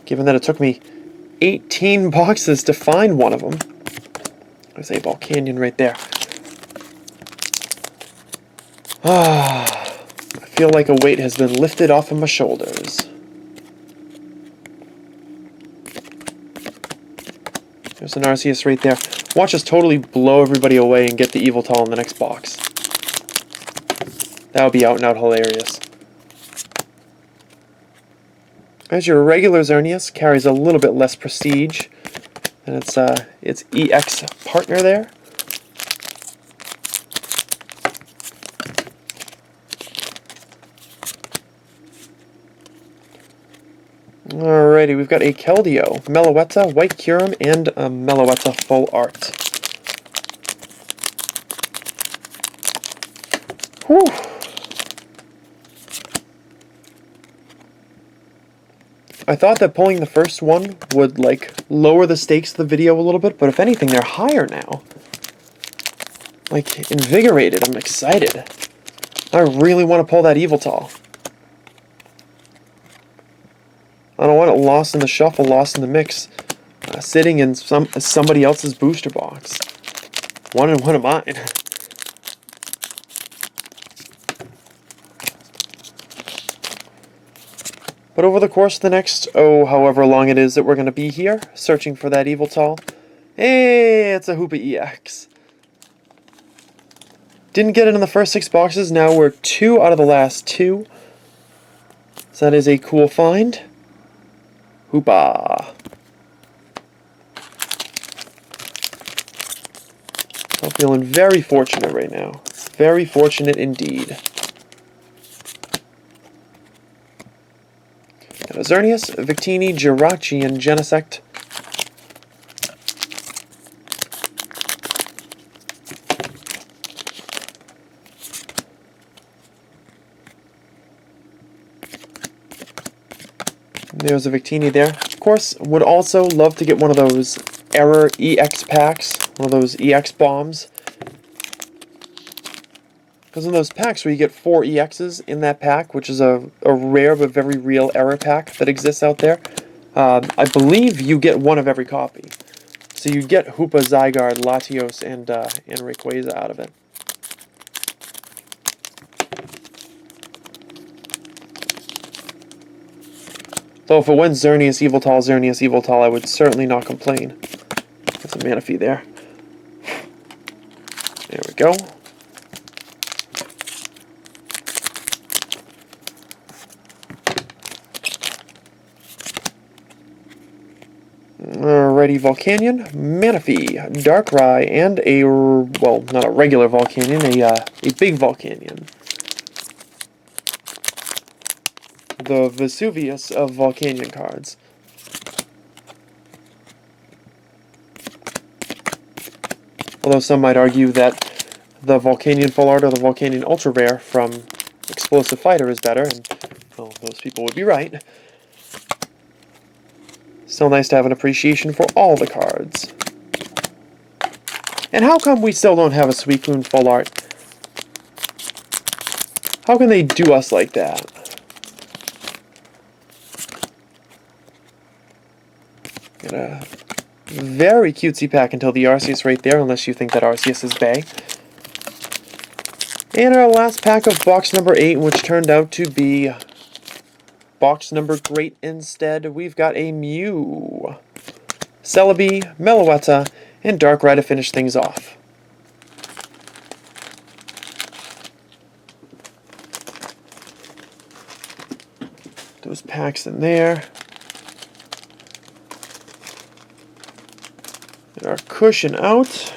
given that it took me 18 boxes to find one of them. There's a Volcanion right there. I feel like a weight has been lifted off of my shoulders. There's an Arceus right there. Watch us totally blow everybody away and get the Yveltal in the next box. That would be out and out hilarious. As your regular Xerneas carries a little bit less prestige than its EX partner there. Alrighty, we've got a Keldeo, Meloetta, White Kyurem, and a Meloetta Full Art. Whew. I thought that pulling the first one would, like, lower the stakes of the video a little bit, but if anything, they're higher now. Like, invigorated. I'm excited. I really want to pull that Yveltal. I don't want it lost in the shuffle, lost in the mix, sitting in somebody else's booster box. One of mine. But over the course of the next, oh, however long it is that we're going to be here, searching for that Yveltal, hey, it's a Hoopa EX. Didn't get it in the first 6 boxes, now we're 2 out of the last 2. So that is a cool find. Hoopa. I'm feeling very fortunate right now. Very fortunate indeed. Got a Xerneas, Victini, Jirachi, and Genesect. There's a Victini there. Of course, would also love to get one of those Error EX packs, one of those EX bombs. Because in those packs where you get 4 EXs in that pack, which is a rare but very real Error pack that exists out there, I believe you get one of every copy. So you get Hoopa, Zygarde, Latios, and Rayquaza out of it. Though if it went Xerneas, Yveltal, I would certainly not complain. That's a Manaphy there. There we go. Alrighty, Volcanion, Manaphy, Darkrai, and a, well, not a regular Volcanion, a big Volcanion. The Vesuvius of Volcanion cards. Although some might argue that the Volcanion Full Art or the Volcanion Ultra Rare from Explosive Fighter is better, and, well, those people would be right. Still nice to have an appreciation for all the cards. And how come we still don't have a Suicune Full Art? How can they do us like that? Got a very cutesy pack until the Arceus right there, unless you think that Arceus is bae. And our last pack of box number 8, which turned out to be box number great instead. We've got a Mew, Celebi, Meloetta, and Darkrai to finish things off. Those packs in there. Get our cushion out.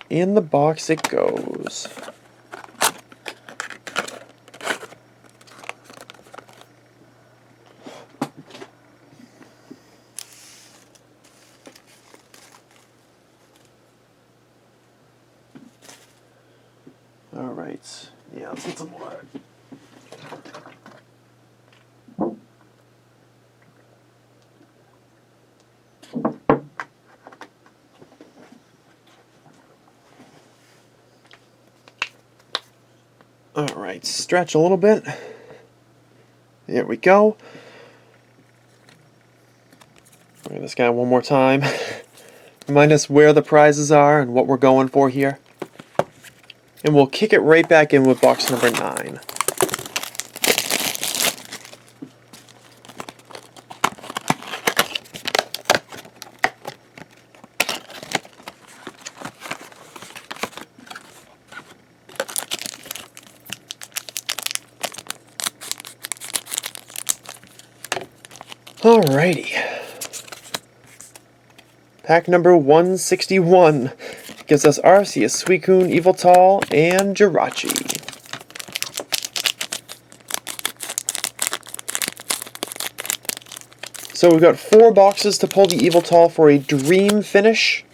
In the box it goes. Alright. Yeah, let's get some more. Alright, stretch a little bit. There we go. Look at this guy one more time. Remind us where the prizes are and what we're going for here. And we'll kick it right back in with box number 9. Alrighty. Pack number 161 gives us Arceus, Suicune, Yveltal, and Jirachi. So we've got 4 boxes to pull the Yveltal for a dream finish.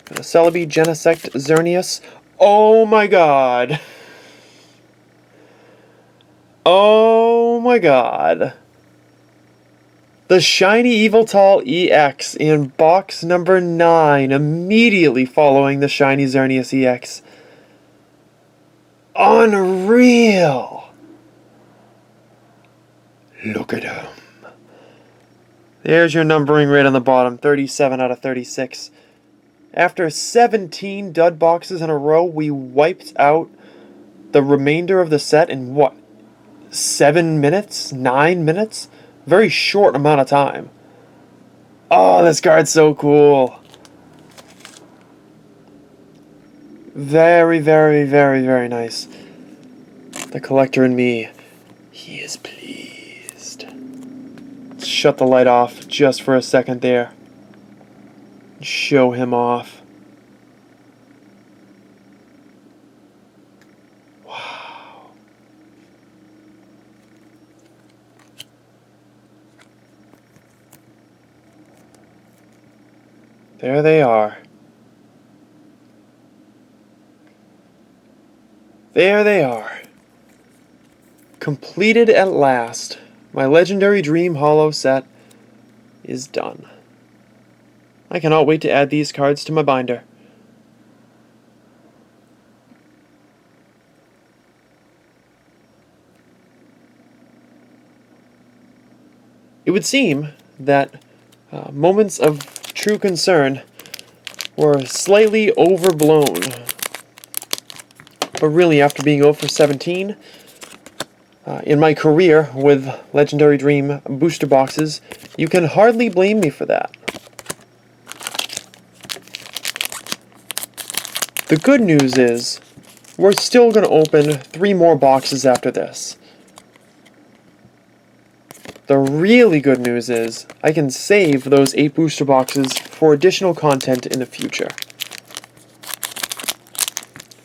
Celebi, Genesect, Xerneas. Oh my god. Oh my god. The shiny Yveltal EX in box number 9, immediately following the shiny Xerneas EX. Unreal! Look at him. There's your numbering right on the bottom, 37 out of 36. After 17 dud boxes in a row, we wiped out the remainder of the set in what? 7 minutes? 9 minutes? Very short amount of time. Oh, this card's so cool. Very, very, very, very nice. The collector in me, he is pleased. Let's shut the light off just for a second there. Show him off. Wow. There they are. There they are. Completed at last. My Legendary Dream Holo set is done. I cannot wait to add these cards to my binder. It would seem that moments of true concern were slightly overblown. But really, after being 0 for 17, in my career with Legendary Dream booster boxes, you can hardly blame me for that. The good news is, we're still going to open 3 more boxes after this. The really good news is, I can save those 8 booster boxes for additional content in the future.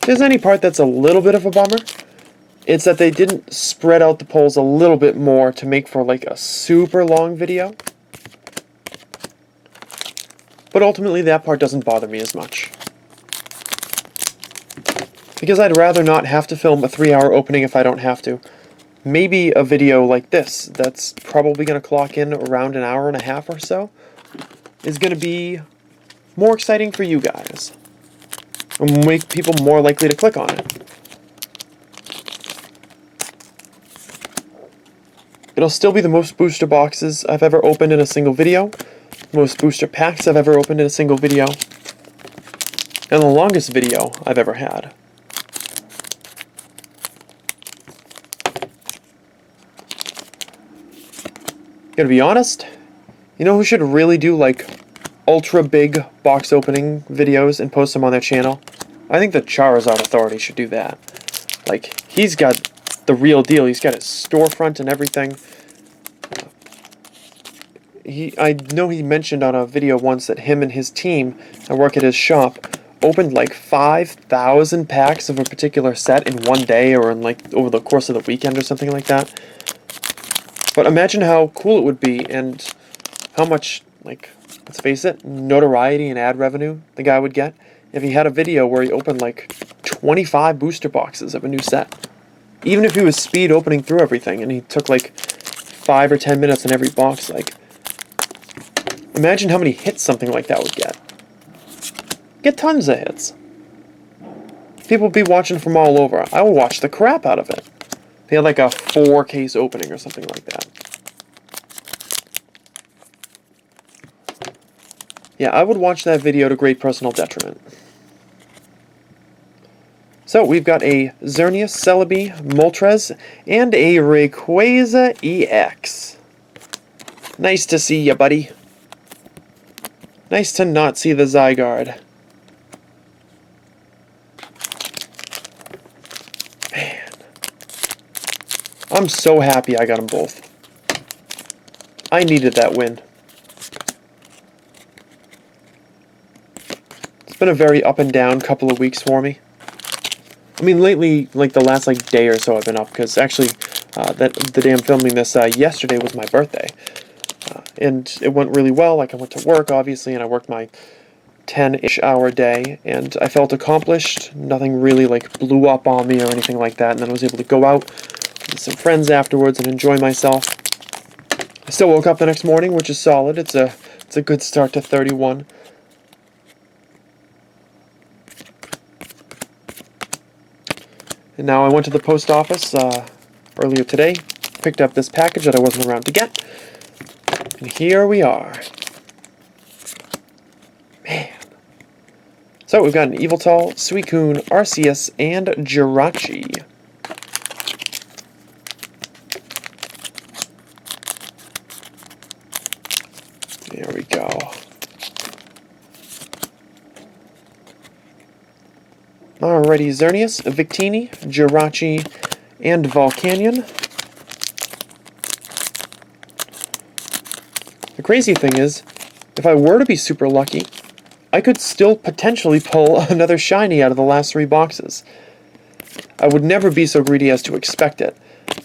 If there's any part that's a little bit of a bummer, it's that they didn't spread out the polls a little bit more to make for like a super long video. But ultimately that part doesn't bother me as much. Because I'd rather not have to film a 3-hour opening if I don't have to. Maybe a video like this, that's probably going to clock in around an hour and a half or so, is going to be more exciting for you guys. And make people more likely to click on it. It'll still be the most booster boxes I've ever opened in a single video, most booster packs I've ever opened in a single video, and the longest video I've ever had. Gonna be honest, you know who should really do like ultra big box opening videos and post them on their channel? I think the Charizard Authority should do that. Like, he's got the real deal. He's got his storefront and everything. I know he mentioned on a video once that him and his team that work at his shop opened like 5,000 packs of a particular set in one day or in like over the course of the weekend or something like that. But imagine how cool it would be and how much, like, let's face it, notoriety and ad revenue the guy would get if he had a video where he opened like 25 booster boxes of a new set. Even if he was speed opening through everything and he took like 5 or 10 minutes in every box, like, imagine how many hits something like that would get. Get tons of hits. People would be watching from all over. I would watch the crap out of it. They had like a 4-case opening or something like that. Yeah, I would watch that video to great personal detriment. So, we've got a Xerneas, Celebi, Moltres, and a Rayquaza EX. Nice to see ya, buddy. Nice to not see the Zygarde. Man. I'm so happy I got them both. I needed that win. It's been a very up and down couple of weeks for me. I mean, lately, like the last like day or so I've been up, because actually, the day I'm filming this, yesterday was my birthday. And it went really well. Like, I went to work, obviously, and I worked my 10-ish hour day, and I felt accomplished. Nothing really, like, blew up on me or anything like that, and then I was able to go out with some friends afterwards and enjoy myself. I still woke up the next morning, which is solid. It's a good start to 31. And now I went to the post office earlier today, picked up this package that I wasn't around to get. And here we are. Man. So we've got an Yveltal, Suicune, Arceus, and Jirachi. There we go. Alrighty, Xerneas, Victini, Jirachi, and Volcanion. The crazy thing is, if I were to be super lucky, I could still potentially pull another shiny out of the last 3 boxes. I would never be so greedy as to expect it,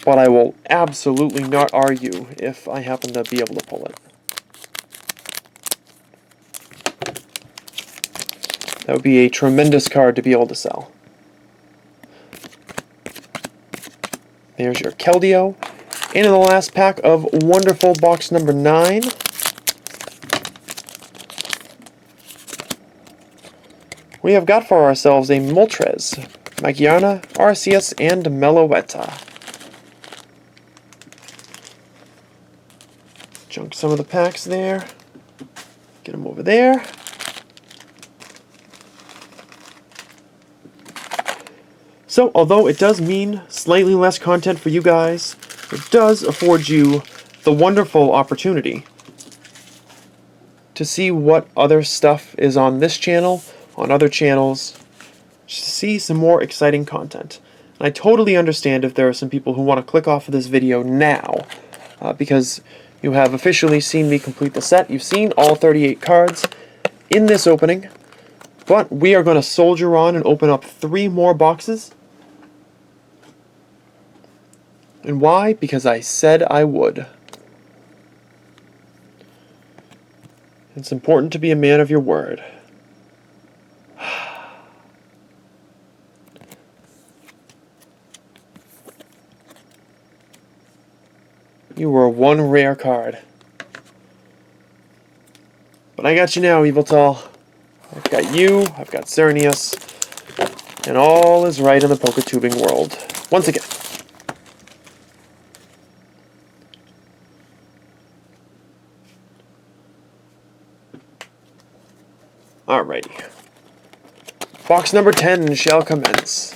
but I will absolutely not argue if I happen to be able to pull it. That would be a tremendous card to be able to sell. There's your Keldeo. And in the last pack of Wonderful box number 9, we have got for ourselves a Moltres, Magiana, Arceus, and Meloetta. Junk some of the packs there. Get them over there. So, although it does mean slightly less content for you guys, it does afford you the wonderful opportunity to see what other stuff is on this channel, on other channels, to see some more exciting content. And I totally understand if there are some people who want to click off of this video now, because you have officially seen me complete the set. You've seen all 38 cards in this opening, but we are going to soldier on and open up 3 more boxes. And why? Because I said I would. It's important to be a man of your word. You were one rare card. But I got you now, Yveltal. I've got you, I've got Xerneas, and all is right in the Poketubing world. Once again. Alrighty. Box number 10 shall commence.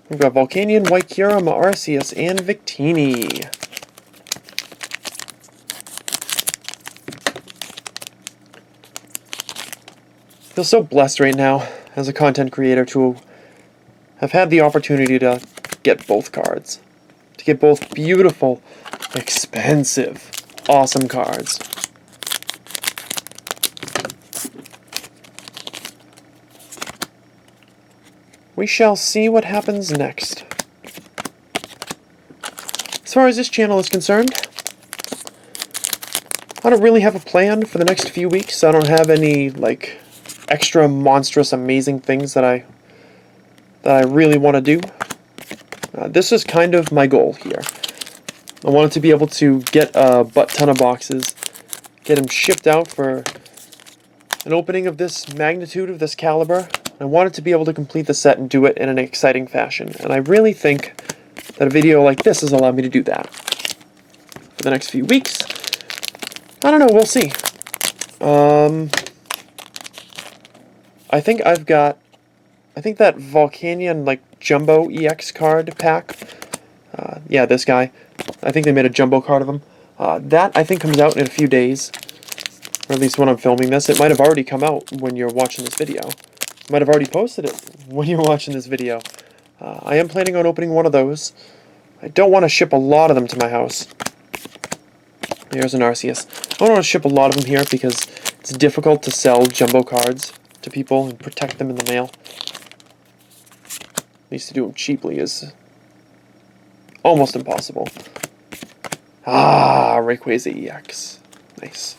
We've got Volcanion, Whitekyurem, Arceus, and Victini. I feel so blessed right now as a content creator to have had the opportunity to get both cards. To get both beautiful, expensive, awesome cards. We shall see what happens next. As far as this channel is concerned, I don't really have a plan for the next few weeks. I don't have any, like, extra monstrous, amazing things that I really want to do. This is kind of my goal here. I wanted to be able to get a butt ton of boxes, get them shipped out for an opening of this magnitude, of this caliber. I wanted to be able to complete the set and do it in an exciting fashion, and I really think that a video like this has allowed me to do that. For the next few weeks, I don't know, we'll see. I think that Volcanion, like, Jumbo EX card pack, yeah, this guy, I think they made a Jumbo card of him. That, I think, comes out in a few days, or at least when I'm filming this. It might have already come out when you're watching this video. Might have already posted it when you're watching this video. I am planning on opening one of those. I don't want to ship a lot of them to my house. Here's an Arceus. I don't want to ship a lot of them here because it's difficult to sell jumbo cards to people and protect them in the mail. At least to do them cheaply is almost impossible. Ah, Rayquaza EX. Nice.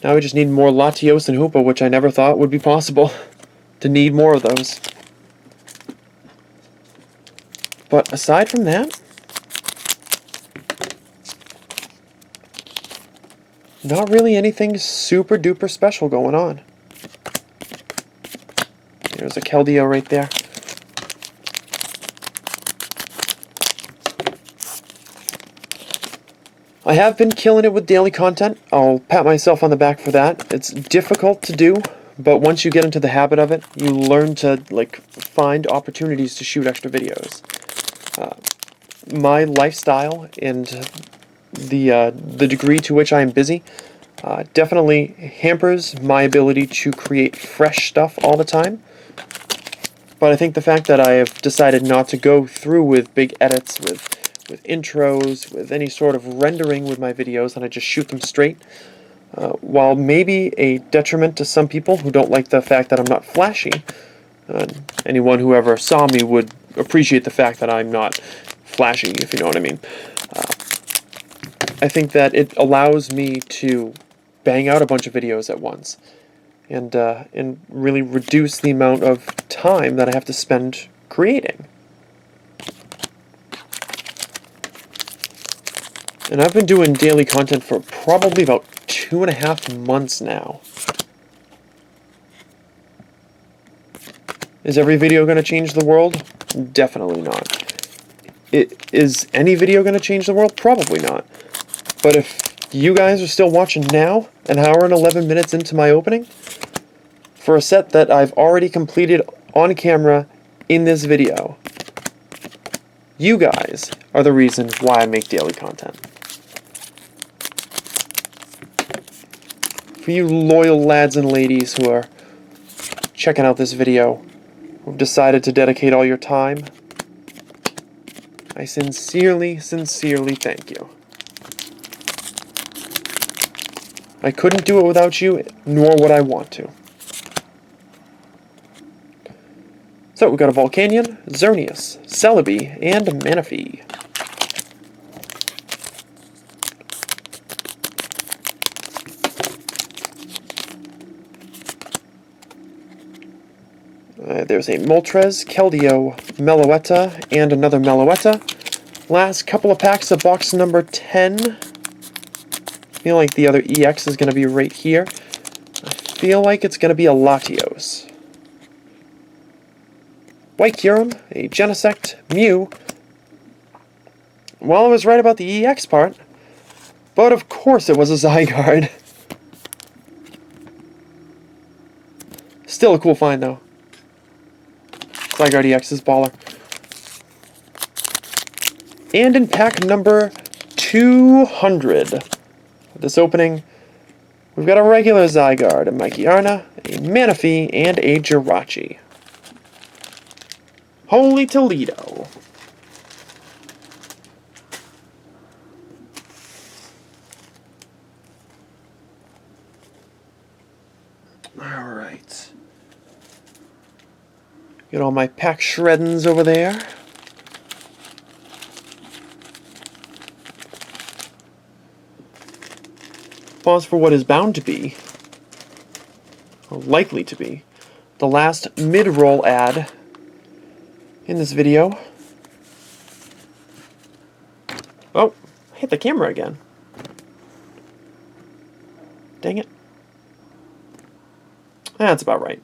Now we just need more Latios and Hoopa, which I never thought would be possible to need more of those. But aside from that, not really anything super duper special going on. There's a Keldeo right there. I have been killing it with daily content. I'll pat myself on the back for that. It's difficult to do, but once you get into the habit of it, you learn to find opportunities to shoot extra videos. My lifestyle and the degree to which I am busy definitely hampers my ability to create fresh stuff all the time. But I think the fact that I have decided not to go through with big edits, with intros, with any sort of rendering with my videos, and I just shoot them straight, while maybe a detriment to some people who don't like the fact that I'm not flashy, anyone who ever saw me would appreciate the fact that I'm not flashy, if you know what I mean. I think that it allows me to bang out a bunch of videos at once, and really reduce the amount of time that I have to spend creating. And I've been doing daily content for probably about 2.5 months now. Is every video going to change the world? Definitely not. Is any video going to change the world? Probably not. But if you guys are still watching now, an hour and 11 minutes into my opening, for a set that I've already completed on camera in this video, you guys are the reason why I make daily content. For you loyal lads and ladies who are checking out this video, who've decided to dedicate all your time, I sincerely, sincerely thank you. I couldn't do it without you, nor would I want to. So we've got a Volcanion, Xerneas, Celebi, and Manaphy. There's a Moltres, Keldeo, Meloetta, and another Meloetta. Last couple of packs of box number 10. I feel like the other EX is going to be right here. I feel like it's going to be a Latios. White Kyurem, a Genesect, Mew. Well, I was right about the EX part, but of course it was a Zygarde. Still a cool find, though. Zygarde EX is baller. And in pack number 200, this opening, we've got a regular Zygarde, a Maikeyarna, a Manaphy, and a Jirachi. Holy Toledo. Alright. Get all my pack shreddins over there. Pause for what is bound to be, or likely to be, the last mid-roll ad in this video. Oh, I hit the camera again. Dang it. That's about right.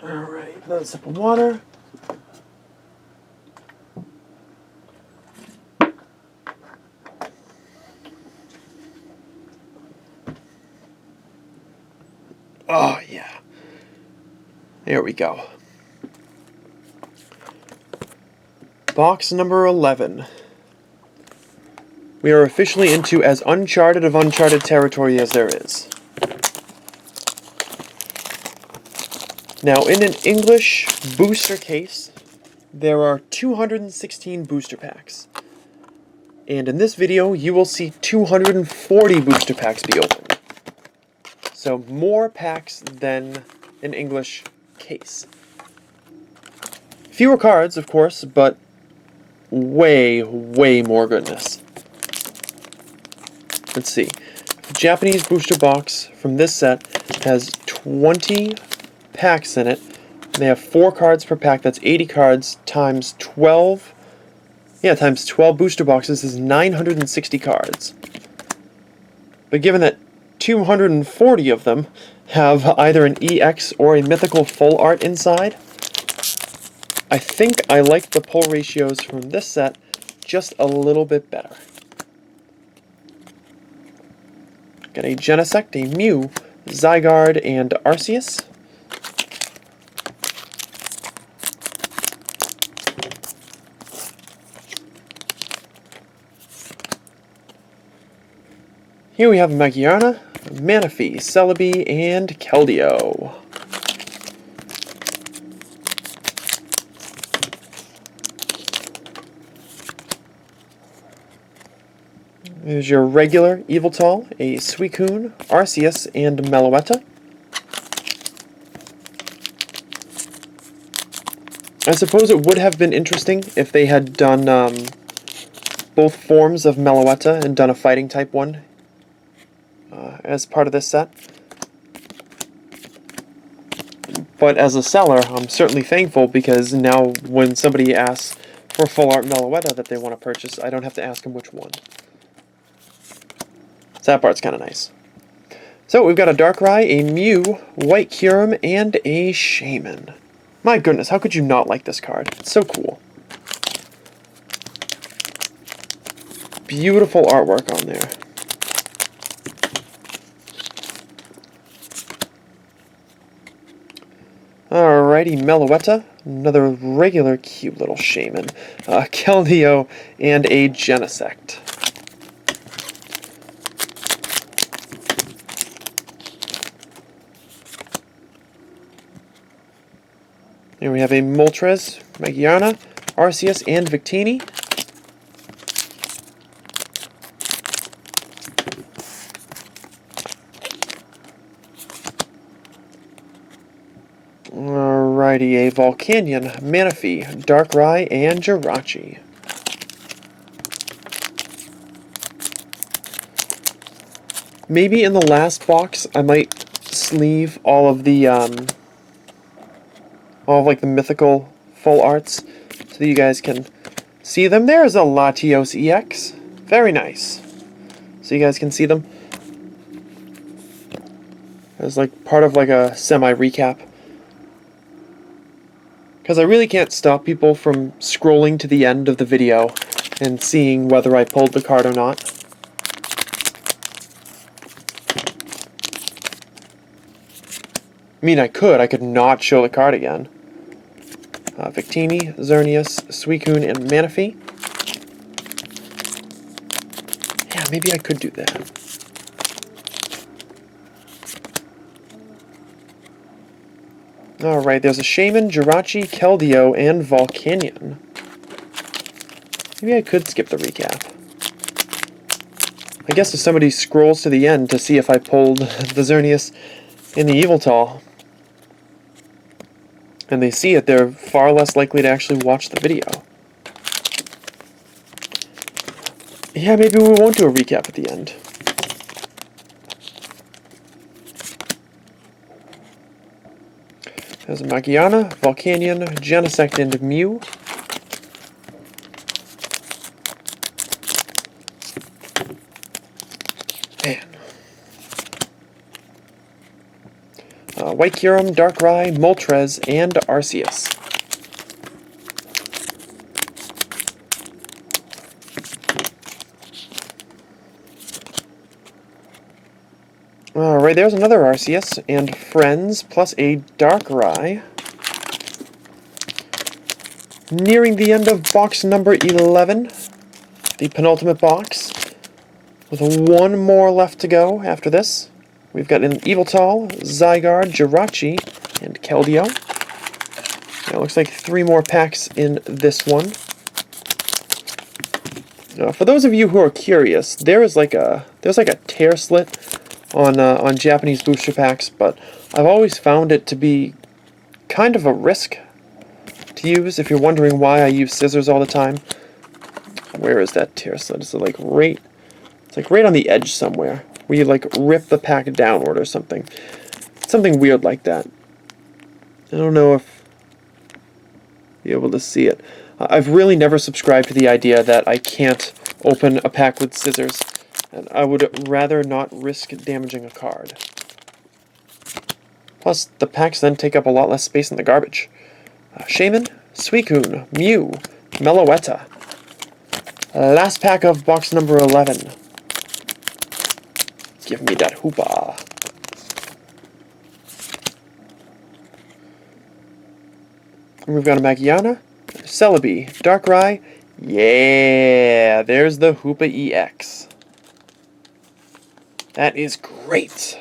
Alright, another sip of water. Oh, yeah. There we go. Box number 11. We are officially into as uncharted of uncharted territory as there is. Now, in an English booster case, there are 216 booster packs. And in this video, you will see 240 booster packs be opened. So, more packs than an English case. Fewer cards, of course, but way, way more goodness. Let's see. The Japanese booster box from this set has 20 packs in it They have 4 cards per pack. That's 80 cards times 12. Yeah, times 12 booster boxes is 960 cards. But given that 240 of them have either an EX or a mythical full art inside, I think I like the pull ratios from this set just a little bit better. Got a Genesect, a Mew, Zygarde, and Arceus. Here we have Magiana, Manaphy, Celebi, and Keldeo. There's your regular Yveltal, a Suicune, Arceus, and Meloetta. I suppose it would have been interesting if they had done both forms of Meloetta and done a fighting type one as part of this set. But as a seller, I'm certainly thankful because now when somebody asks for a full art Meloetta that they want to purchase, I don't have to ask them which one. So that part's kind of nice. So we've got a Darkrai, a Mew, White Kyurem, and a Shaman. My goodness, how could you not like this card? It's so cool. Beautiful artwork on there. Alrighty, Meloetta, another regular cute little Shaman, Keldeo, and a Genesect. Here we have a Moltres, Magiana, Arceus, and Victini. Alrighty, a Volcanion, Manaphy, Darkrai, and Jirachi. Maybe in the last box I might sleeve all of the the mythical full arts so that you guys can see them. There's a Latios EX. Very nice. So you guys can see them. As like part of like a semi-recap. Because I really can't stop people from scrolling to the end of the video and seeing whether I pulled the card or not. I mean, I could not show the card again. Victini, Xerneas, Suicune, and Manaphy. Yeah, maybe I could do that. Alright, there's a Shaman, Jirachi, Keldeo, and Volcanion. Maybe I could skip the recap. I guess if somebody scrolls to the end to see if I pulled the Xerneas and the Yveltal, and they see it, they're far less likely to actually watch the video. Yeah, maybe we won't do a recap at the end. There's Magiana, Volcanion, Genesect, and Mew. Man. White Kyurem, Darkrai, Moltres, and Arceus. Alright, there's another Arceus and friends, plus a Darkrai. Nearing the end of box number 11, the penultimate box, with one more left to go after this. We've got an Yveltal, Zygarde, Jirachi, and Keldeo. Now it looks like 3 more packs in this one. For those of you who are curious, there's like a tear slit on Japanese booster packs, but I've always found it to be kind of a risk to use if you're wondering why I use scissors all the time. Where is that tear slit? Is it like right? It's like right on the edge somewhere, where you like rip the pack downward or something. Something weird like that. I don't know if be able to see it. I've really never subscribed to the idea that I can't open a pack with scissors, and I would rather not risk damaging a card. Plus, the packs then take up a lot less space in the garbage. Shaymin, Suicune, Mew, Meloetta. Last pack of box number 11. Give me that Hoopa. And we've got a Magiana, Celebi, Darkrai. Yeah, there's the Hoopa EX. That is great.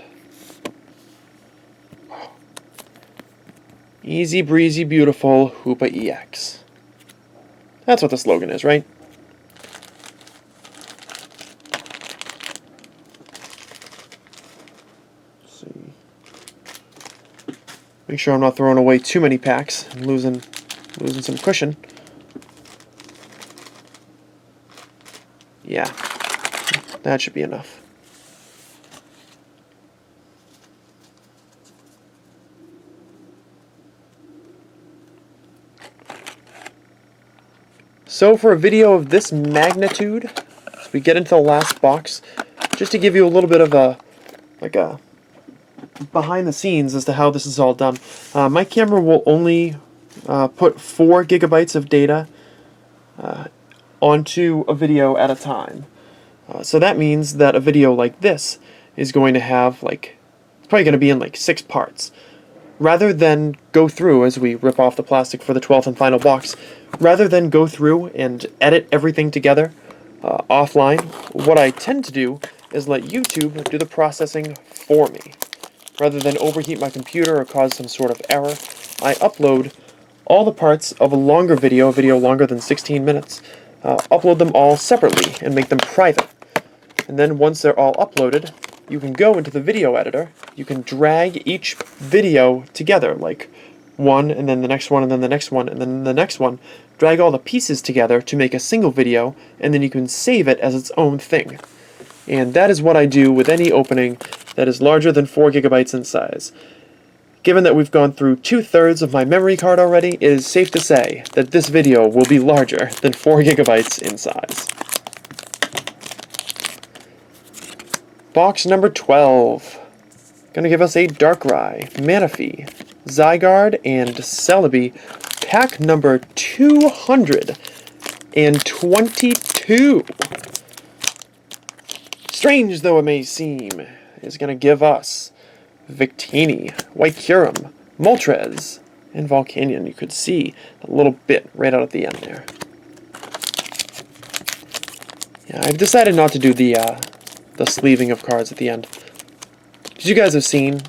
Easy breezy beautiful Hoopa EX. That's what the slogan is, right? Let's see. Make sure I'm not throwing away too many packs and losing some cushion. Yeah, that should be enough. So for a video of this magnitude, as we get into the last box, just to give you a little bit of a behind the scenes as to how this is all done. My camera will only put 4 gigabytes of data onto a video at a time. So that means that a video like this is going to have it's probably going to be in 6 parts. Rather than go through, as we rip off the plastic for the 12th and final box, rather than go through and edit everything together offline, what I tend to do is let YouTube do the processing for me. Rather than overheat my computer or cause some sort of error, I upload all the parts of a longer video, a video longer than 16 minutes, upload them all separately and make them private. And then once they're all uploaded, you can go into the video editor, you can drag each video together, like one, and then the next one, and then the next one, and then the next one, drag all the pieces together to make a single video, and then you can save it as its own thing. And that is what I do with any opening that is larger than 4 gigabytes in size. Given that we've gone through 2/3 of my memory card already, it is safe to say that this video will be larger than 4 gigabytes in size. Box number 12. Gonna give us a Darkrai, Manaphy, Zygarde, and Celebi. Pack number 222. Strange though it may seem, is gonna give us Victini, Whitecurum, Moltres, and Volcanion. You could see a little bit right out at the end there. Yeah, I've decided not to do the sleeving of cards at the end. Because you guys have seen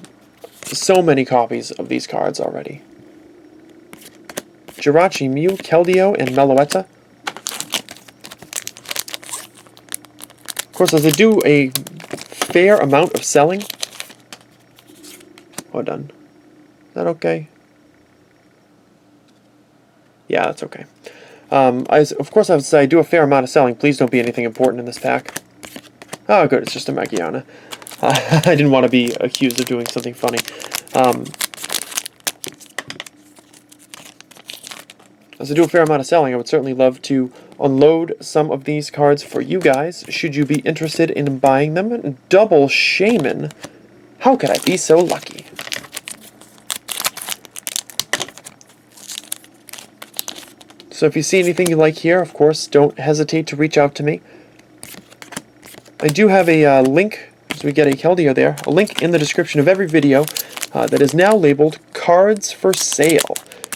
so many copies of these cards already. Jirachi, Mew, Keldeo, and Meloetta. Of course, as I do a fair amount of selling... Oh, done. Is that okay? Yeah, that's okay. Of course, as I do a fair amount of selling, please don't be anything important in this pack. Oh, good, it's just a Magiana. I didn't want to be accused of doing something funny. As I do a fair amount of selling, I would certainly love to unload some of these cards for you guys, should you be interested in buying them. Double Shaymin. How could I be so lucky? So if you see anything you like here, of course, don't hesitate to reach out to me. I do have a link, as we get a Keldeo there, a link in the description of every video that is now labeled Cards for Sale.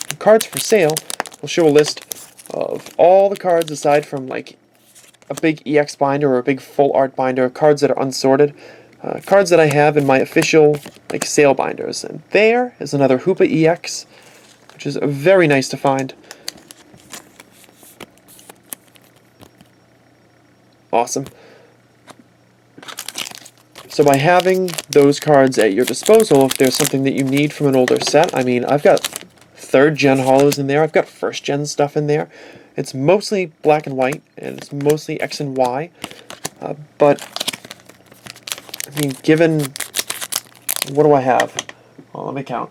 And Cards for Sale will show a list of all the cards aside from like a big EX binder or a big full art binder, cards that are unsorted, cards that I have in my official sale binders. And there is another Hoopa EX, which is very nice to find. Awesome. So by having those cards at your disposal, if there's something that you need from an older set, I mean, I've got 3rd gen holos in there, I've got 1st gen stuff in there. It's mostly black and white, and it's mostly X and Y. But, I mean, given, what do I have? Well, let me count.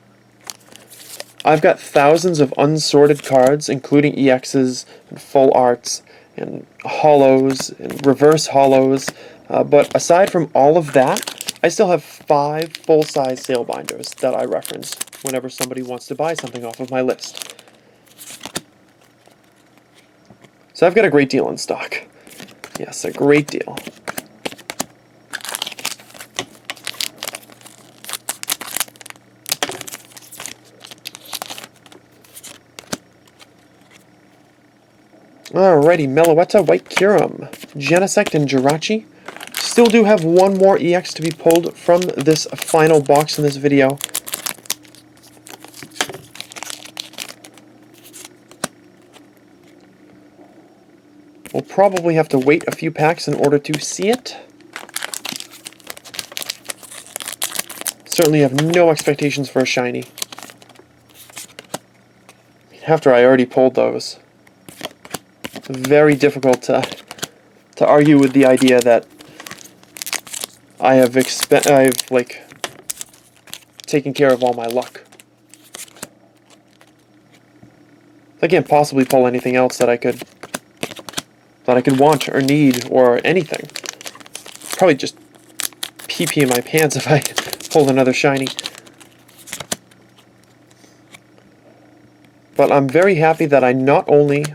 I've got thousands of unsorted cards, including EXs and full arts and holos and reverse holos. But aside from all of that, I still have 5 full-size sale binders that I reference whenever somebody wants to buy something off of my list. So I've got a great deal in stock. Yes, a great deal. Alrighty, Meloetta, White Kyurem, Genesect, and Jirachi. Still do have one more EX to be pulled from this final box in this video. We'll probably have to wait a few packs in order to see it. Certainly have no expectations for a shiny. After I already pulled those. Very difficult to argue with the idea that I've like taken care of all my luck. I can't possibly pull anything else that I could want or need or anything. Probably just pee in my pants if I pulled another shiny. But I'm very happy that I not only...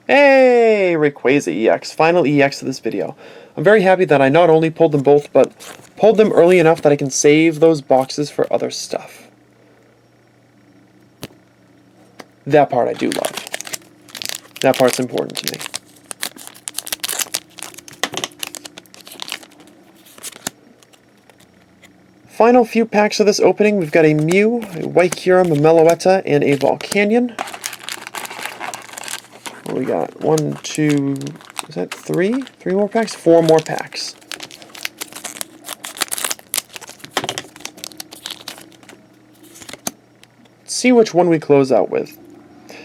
Hey! Rayquaza EX. Final EX of this video. I'm very happy that I not only pulled them both, but pulled them early enough that I can save those boxes for other stuff. That part I do love. That part's important to me. Final few packs of this opening, we've got a Mew, a White Kyurem, a Meloetta, and a Volcanion. What do we got? 1, 2, is that 3? 3 more packs? 4 more packs. Let's see which one we close out with.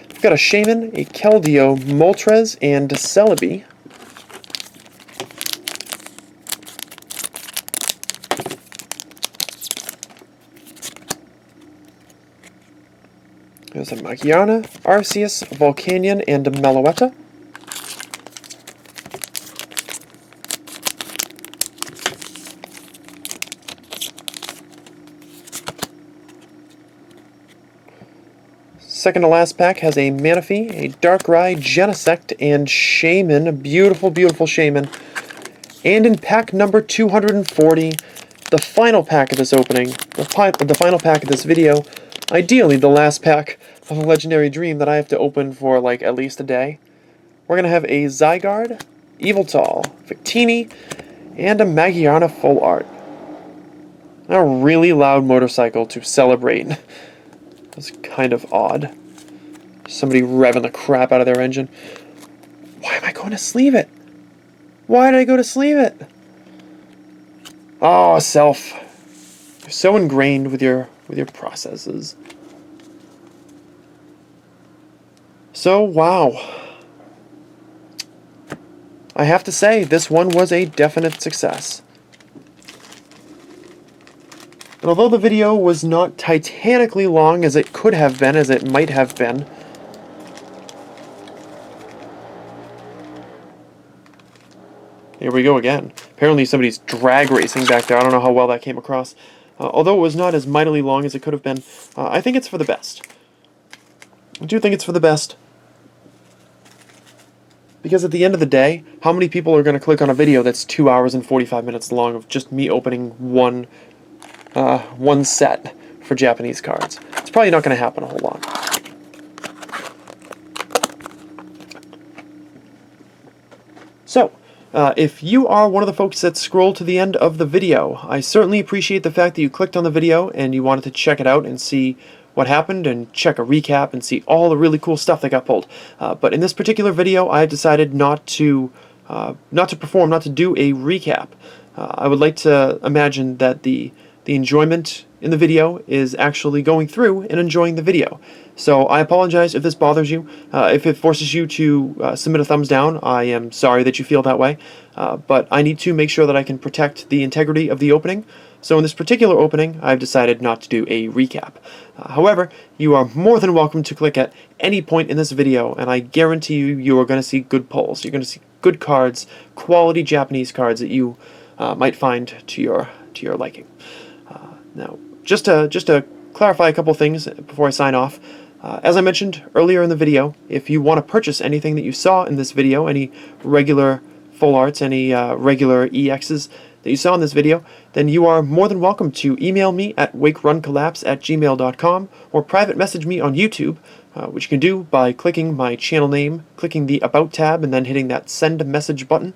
We've got a Shaman, a Keldeo, Moltres, and Celebi. There's a Magiana, Arceus, Volcanion, and a Meloetta. Second to last pack has a Manaphy, a Darkrai, Genesect, and Shaman. A beautiful, beautiful Shaman. And in pack number 240, the final pack of this opening, the final pack of this video, ideally the last pack of a Legendary Dream that I have to open for like at least a day. We're going to have a Zygarde, Yveltal, Victini, and a Magiana Full Art. A really loud motorcycle to celebrate. That's kind of odd. Somebody revving the crap out of their engine. Why am I going to sleeve it? Why did I go to sleeve it? Oh, self. You're so ingrained with your processes. So, wow. I have to say, this one was a definite success. And although the video was not titanically long as it could have been, as it might have been, here we go again. Apparently somebody's drag racing back there. I don't know how well that came across. Although it was not as mightily long as it could have been, I think it's for the best. I do think it's for the best. Because at the end of the day, how many people are going to click on a video that's 2 hours and 45 minutes long of just me opening one set for Japanese cards? It's probably not going to happen a whole lot. So, if you are one of the folks that scrolled to the end of the video, I certainly appreciate the fact that you clicked on the video and you wanted to check it out and see what happened and check a recap and see all the really cool stuff that got pulled. But in this particular video, I have decided not to do a recap. I would like to imagine that the the enjoyment in the video is actually going through and enjoying the video. So I apologize if this bothers you. If it forces you to submit a thumbs down, I am sorry that you feel that way. But I need to make sure that I can protect the integrity of the opening. So in this particular opening, I've decided not to do a recap. However, you are more than welcome to click at any point in this video, and I guarantee you are going to see good pulls. You're going to see good cards, quality Japanese cards that you might find to your liking. Now, just to clarify a couple things before I sign off. As I mentioned earlier in the video, if you want to purchase anything that you saw in this video, any regular full arts, any regular EXs that you saw in this video, then you are more than welcome to email me at wakeruncollapse@gmail.com or private message me on YouTube, which you can do by clicking my channel name, clicking the About tab, and then hitting that Send Message button.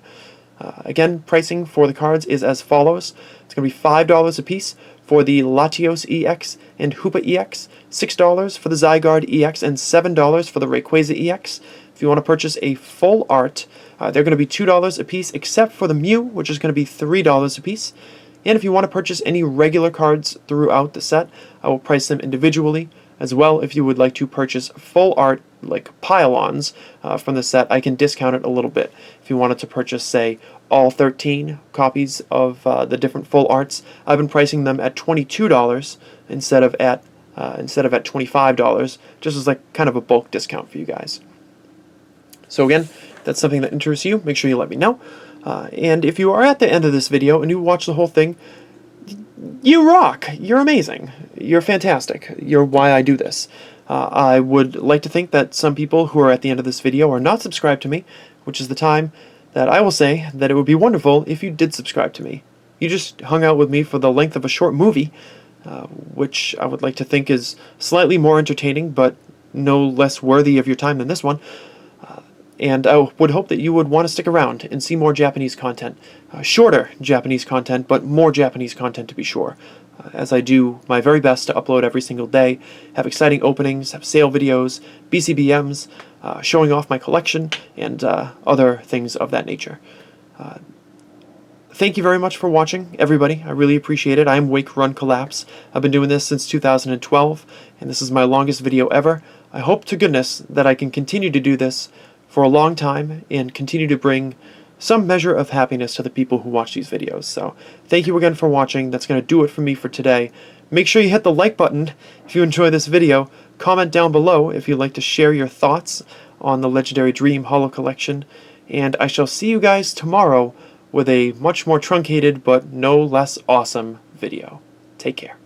Again, pricing for the cards is as follows. It's going to be $5 a piece for the Latios EX and Hoopa EX, $6 for the Zygarde EX, and $7 for the Rayquaza EX. If you want to purchase a full art, they're going to be $2 a piece, except for the Mew, which is going to be $3 a piece. And if you want to purchase any regular cards throughout the set, I will price them individually. As well, if you would like to purchase full art, like pile-ons from the set, I can discount it a little bit. If you wanted to purchase, say, all 13 copies of the different full arts, I've been pricing them at $22 instead of at $25, just as like kind of a bulk discount for you guys. So again, if that's something that interests you, make sure you let me know. And if you are at the end of this video and you watch the whole thing, you rock! You're amazing. You're fantastic. You're why I do this. I would like to think that some people who are at the end of this video are not subscribed to me, which is the time that I will say that it would be wonderful if you did subscribe to me. You just hung out with me for the length of a short movie, which I would like to think is slightly more entertaining, but no less worthy of your time than this one. And I would hope that you would want to stick around and see more Japanese content. Shorter Japanese content, but more Japanese content to be sure. As I do my very best to upload every single day, have exciting openings, have sale videos, BCBMs, showing off my collection, and other things of that nature. Thank you very much for watching, everybody. I really appreciate it. I'm Wake Run Collapse. I've been doing this since 2012, and this is my longest video ever. I hope to goodness that I can continue to do this for a long time and continue to bring some measure of happiness to the people who watch these videos. So thank you again for watching. That's going to do it for me for today. Make sure you hit the like button if you enjoy this video. Comment down below if you'd like to share your thoughts on the Legendary Dream Holo Collection. And I shall see you guys tomorrow with a much more truncated but no less awesome video. Take care.